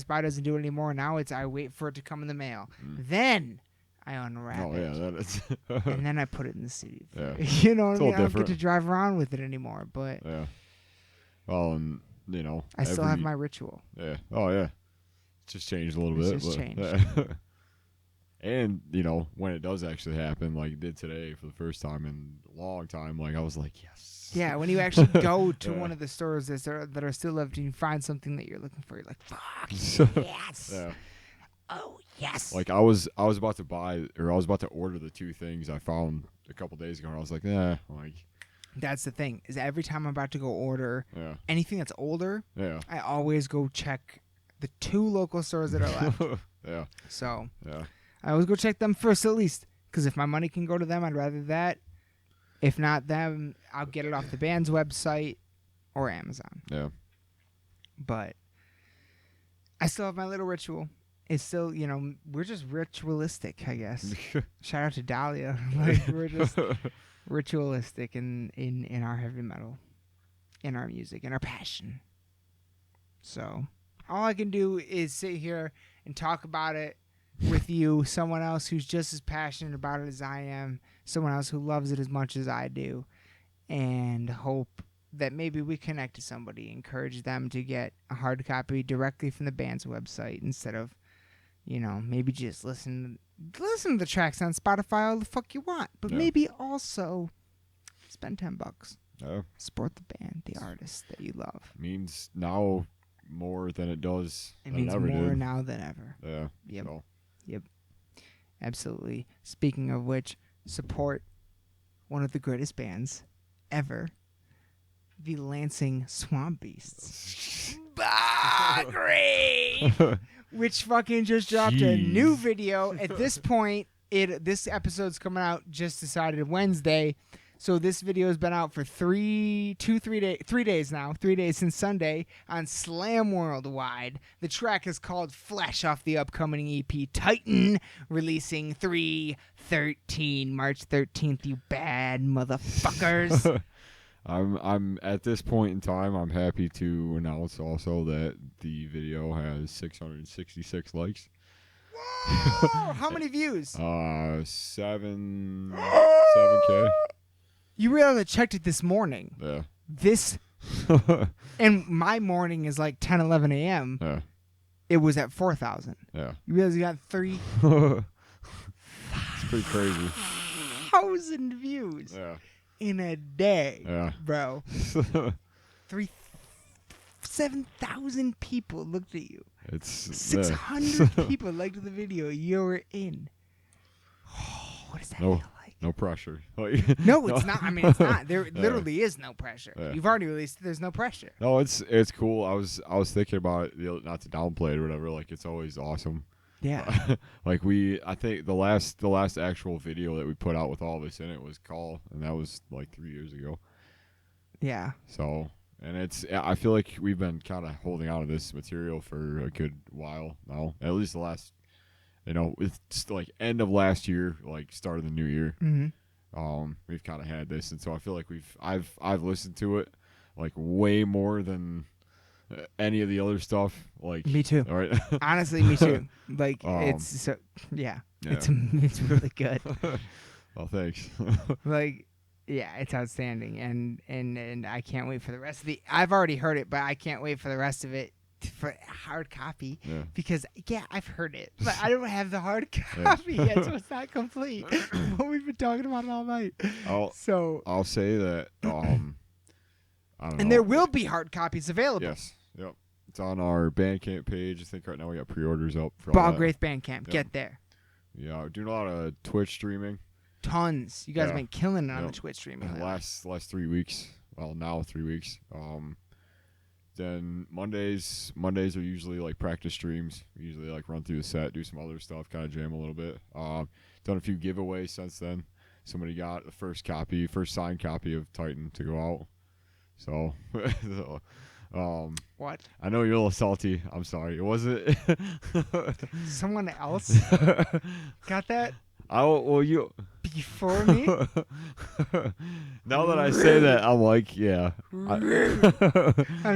Buy doesn't do it anymore, now I wait for it to come in the mail. Then I unwrap it. Oh, yeah, that is. And then I put it in the CD. Yeah. You know what I mean? I don't different. get to drive around with it anymore, but Yeah. Well, and, you know. I still have my ritual. Yeah. Oh, yeah. It's just changed a little bit. It's just changed. Yeah. And, you know, when it does actually happen, like it did today for the first time in a long time, like I was like, yes. Yeah, when you actually go to one of the stores that are still left and you find something that you're looking for, you're like, fuck, yes. Yeah. Oh, yes. Like I was about to order the 2 things I found a couple days ago, and I was like, like. That's the thing, is every time I'm about to go order anything that's older, I always go check the 2 local stores that are left. Yeah. So. Yeah. I always go check them first at least, because if my money can go to them, I'd rather that. If not them, I'll get it off the band's website or Amazon. Yeah. But I still have my little ritual. It's still, we're just ritualistic, I guess. Shout out to Dahlia. Like, we're just ritualistic in our heavy metal, in our music, in our passion. So all I can do is sit here and talk about it with you, someone else who's just as passionate about it as I am, someone else who loves it as much as I do, and hope that maybe we connect to somebody, encourage them to get a hard copy directly from the band's website instead of, maybe just listen to the tracks on Spotify all the fuck you want, but maybe also spend $10. Support the band, the artist that you love. Means now more than it does. It means more now than ever. Yeah. Yep. So. Yep. Absolutely. Speaking of which, support one of the greatest bands ever, the Lansing Swamp Beasts. Bah, great! Which fucking just dropped a new video. At this point, this episode's coming out just decided Wednesday. So this video has been out for 3 days now. 3 days since Sunday on Slam Worldwide. The track is called Flesh off the upcoming EP Titan, releasing March 13th, you bad motherfuckers. I'm at this point in time, I'm happy to announce also that the video has 666 likes. Whoa! How many views? 7K. You realize I checked it this morning. Yeah. And my morning is like 10, 11 a.m. Yeah. It was at 4,000. Yeah. You realize you got 3,000 It's pretty crazy. views Yeah. in a day. Yeah. Bro. 7,000 people looked at you. It's 600 people liked the video you were in. Oh, what does that feel like? No pressure. No, it's not. I mean, it's not. There literally is no pressure. Yeah. You've already released it. There's no pressure. No, it's cool. I was thinking about it, not to downplay it or whatever. Like, it's always awesome. Yeah. Like I think the last actual video that we put out with all of us in it was Call, and that was like 3 years ago. Yeah. So, and I feel like we've been kind of holding on to this material for a good while now. At least the last, it's like end of last year, like start of the new year. Mm-hmm. We've kind of had this, and so I feel like I've listened to it like way more than any of the other stuff. Like, me too. All right. Honestly, me too. Like, it's so yeah. It's really good. Well, thanks. Like, yeah, it's outstanding, and I can't wait for the rest of the. I've already heard it, but I can't wait for the rest of it for hard copy because I've heard it, but I don't have the hard copy yet, so it's not complete. But we've been talking about it all night. I'll say that. I don't know. And there will be hard copies available. Yes. Yep. It's on our Bandcamp page. I think right now we got pre-orders up for Bog Wraith Bandcamp. Yep. Get there. Yeah, we're doing a lot of Twitch streaming. Tons. You guys have been killing it on the Twitch streaming. Last 3 weeks. Well, now 3 weeks. Then Mondays are usually like practice streams. We usually like run through the set, do some other stuff, kind of jam a little bit. Done a few giveaways since then. Somebody got the first signed copy of Titan to go out. So, what? I know you're a little salty. I'm sorry. It wasn't. Someone else got that? You before me. Now that I say that, I'm like, yeah. I'm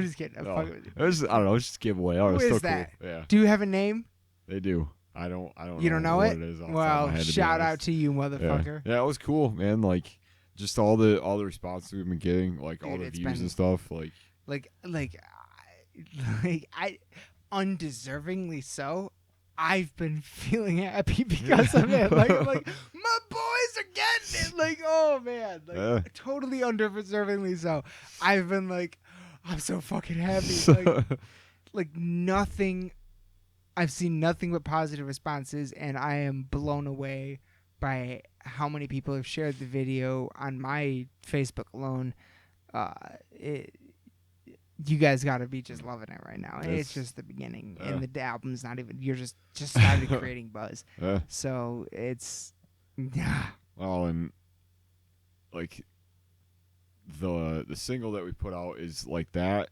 just kidding. I'm fucking with you. I don't know. It's just a giveaway. Who is that? Cool. Yeah. Do you have a name? They do. I don't. You don't know what it? it is. Well, shout out to you, motherfucker. Yeah, it was cool, man. Like, just all the responses we've been getting, like, all the views and stuff, like I undeservingly so. I've been feeling happy because of it. Like, I'm like, my boys are getting it. Like, oh man, like totally undeservingly so. I've been like, I'm so fucking happy. Like nothing. I've seen nothing but positive responses, and I am blown away by how many people have shared the video on my Facebook alone. You guys got to be just loving it right now. It's just the beginning, and the album's not even. You're just started creating buzz. So it's. Well, and like the single that we put out is like that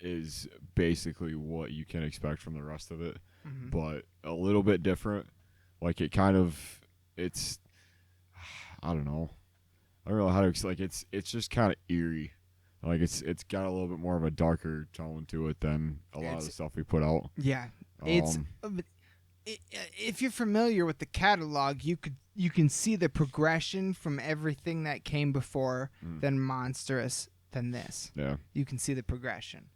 is basically what you can expect from the rest of it, but a little bit different. Like it kind of, it's. I don't know how to explain. Like it's just kind of eerie. Like it's got a little bit more of a darker tone to it than a lot of the stuff we put out. Yeah, if you're familiar with the catalog, you can see the progression from everything that came before, then Monstrous, then this. Yeah, you can see the progression.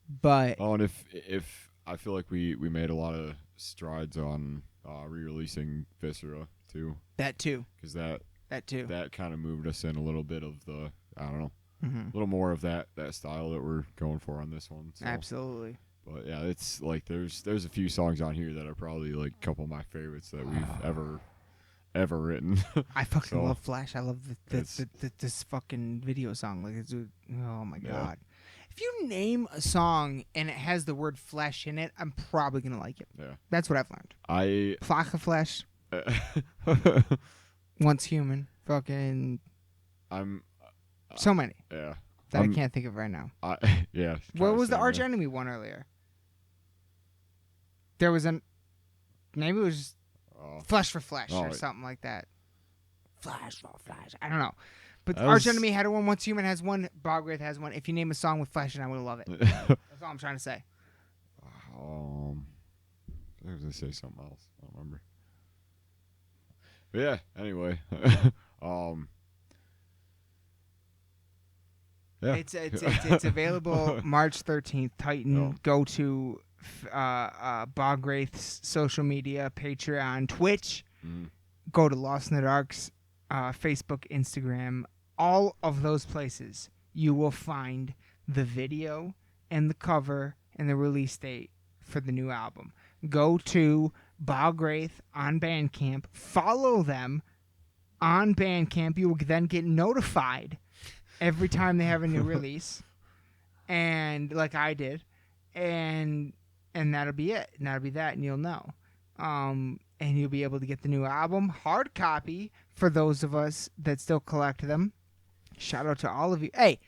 But and if I feel like we made a lot of strides on re-releasing Viscera too. That too. Because that kind of moved us in a little bit of the I don't know. A little more of that style that we're going for on this one. So. Absolutely. But yeah, it's like there's a few songs on here that are probably like a couple of my favorites that we've ever written. I fucking love Flash. I love this fucking video song. Like, oh my god. If you name a song and it has the word flesh in it, I'm probably gonna like it. Yeah. That's what I've learned. Flock of Flesh. Once Human. Fucking. So many. Yeah. That I can't think of right now. Yeah. What was the Arch Enemy one earlier? There was maybe it was just Flesh for Flesh or something like that. Flash for Flash. I don't know. But Arch Enemy had one. Once Human has one. Bogwraith has one. If you name a song with Flesh, I would love it. That's all I'm trying to say. I was going to say something else. I don't remember. But yeah, anyway. Yeah. It's available March 13th. Titan, go to Bogwraith's social media, Patreon, Twitch. Go to Lost in the Dark's Facebook, Instagram. All of those places, you will find the video and the cover and the release date for the new album. Go to Bogwraith on Bandcamp. Follow them on Bandcamp. You will then get notified every time they have a new release, and like I did, and that'll be it. And that'll be that, and you'll know. And you'll be able to get the new album hard copy for those of us that still collect them. Shout out to all of you. Hey,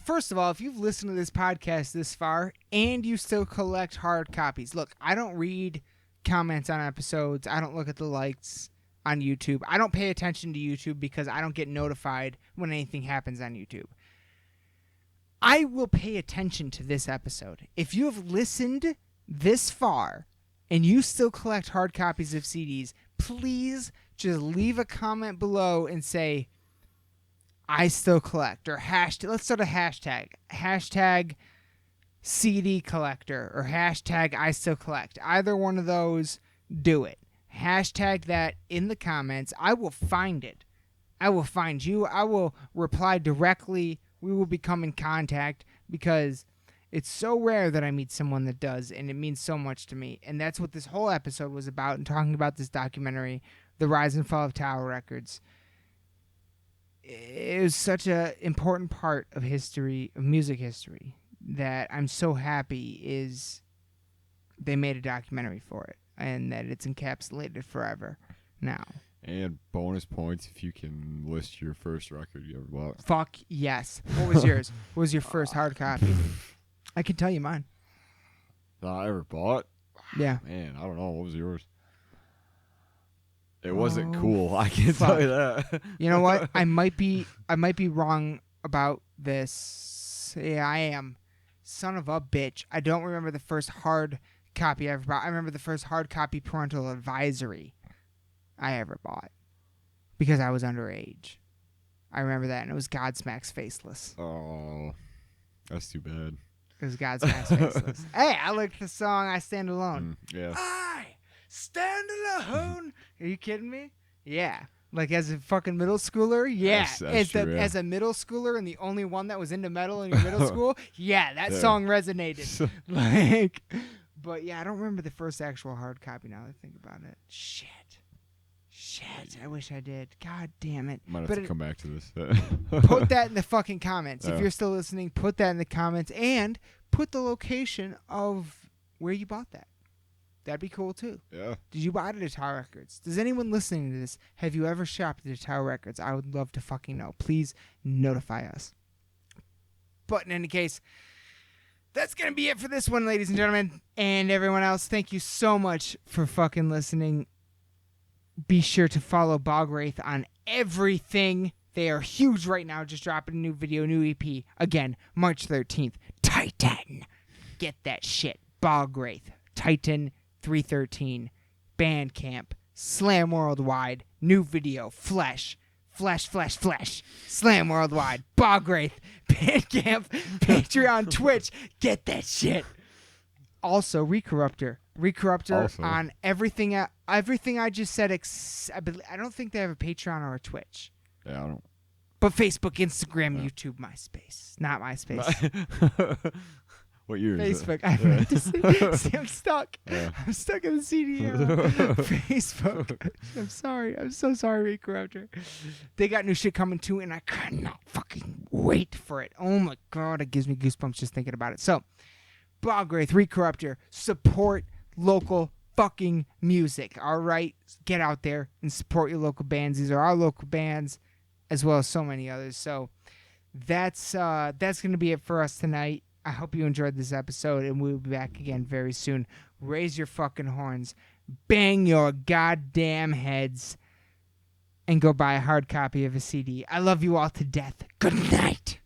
first of all, if you've listened to this podcast this far and you still collect hard copies, look, I don't read comments on episodes. I don't look at the likes on YouTube. I don't pay attention to YouTube because I don't get notified when anything happens on YouTube. I will pay attention to this episode. If you have listened this far and you still collect hard copies of CDs, please just leave a comment below and say, I still collect, or hashtag. Let's start a hashtag CD collector, or hashtag I still collect. Either one of those, do it. Hashtag that in the comments. I will find it. I will find you. I will reply directly. We will become in contact because it's so rare that I meet someone that does, and it means so much to me. And that's what this whole episode was about, and talking about this documentary, The Rise and Fall of Tower Records. It was such an important part of history, of music history, that I'm so happy is they made a documentary for it, and that it's encapsulated forever now. And bonus points if you can list your first record you ever bought. Fuck yes. What was yours? What was your first hard copy? I can tell you mine. That I ever bought? Yeah. Man, I don't know. What was yours? It wasn't cool. I can tell you that. You know what? I might be wrong about this. Yeah, I am. Son of a bitch. I don't remember the first hard copy I ever bought. I remember the first hard copy parental advisory I ever bought because I was underage. I remember that, and it was Godsmack's Faceless. Oh, that's too bad. It was Godsmack's Faceless. Hey, I liked the song I Stand Alone. Yeah. I stand alone. Are you kidding me? Yeah. Like as a fucking middle schooler? Yeah. That's true, as a middle schooler and the only one that was into metal in your middle school? Yeah, that song resonated. But yeah, I don't remember the first actual hard copy now that I think about it. Shit, I wish I did. God damn it. Might have to come back to this. Put that in the fucking comments. If you're still listening, put that in the comments and put the location of where you bought that. That'd be cool too. Yeah. Did you buy it at Tower Records? Does anyone listening to this, have you ever shopped at Tower Records? I would love to fucking know. Please notify us. But in any case, that's going to be it for this one, ladies and gentlemen. And everyone else, thank you so much for fucking listening. Be sure to follow Bogwraith on everything. They are huge right now. Just dropping a new video, new EP. Again, March 13th. Titan. Get that shit. Bogwraith. Titan 313. Bandcamp. Slam Worldwide. New video. Flesh. Slam Worldwide. Bogwraith. Bandcamp. Patreon. Twitch. Get that shit. Also, Recorruptor also. On everything I just said. I don't think they have a Patreon or a Twitch. Yeah, I don't. But Facebook, Instagram, YouTube, MySpace. Not MySpace. What year is Facebook. it? I meant to say, see, I'm stuck. Yeah. I'm stuck in the CD era. Facebook. I'm sorry. I'm so sorry, Rick Corruptor. They got new shit coming too, and I cannot fucking wait for it. Oh my god, it gives me goosebumps just thinking about it. So, Boggraith, Rick Corruptor, support local fucking music. All right, get out there and support your local bands. These are our local bands, as well as so many others. So, that's gonna be it for us tonight. I hope you enjoyed this episode, and we'll be back again very soon. Raise your fucking horns, bang your goddamn heads, and go buy a hard copy of a CD. I love you all to death. Good night.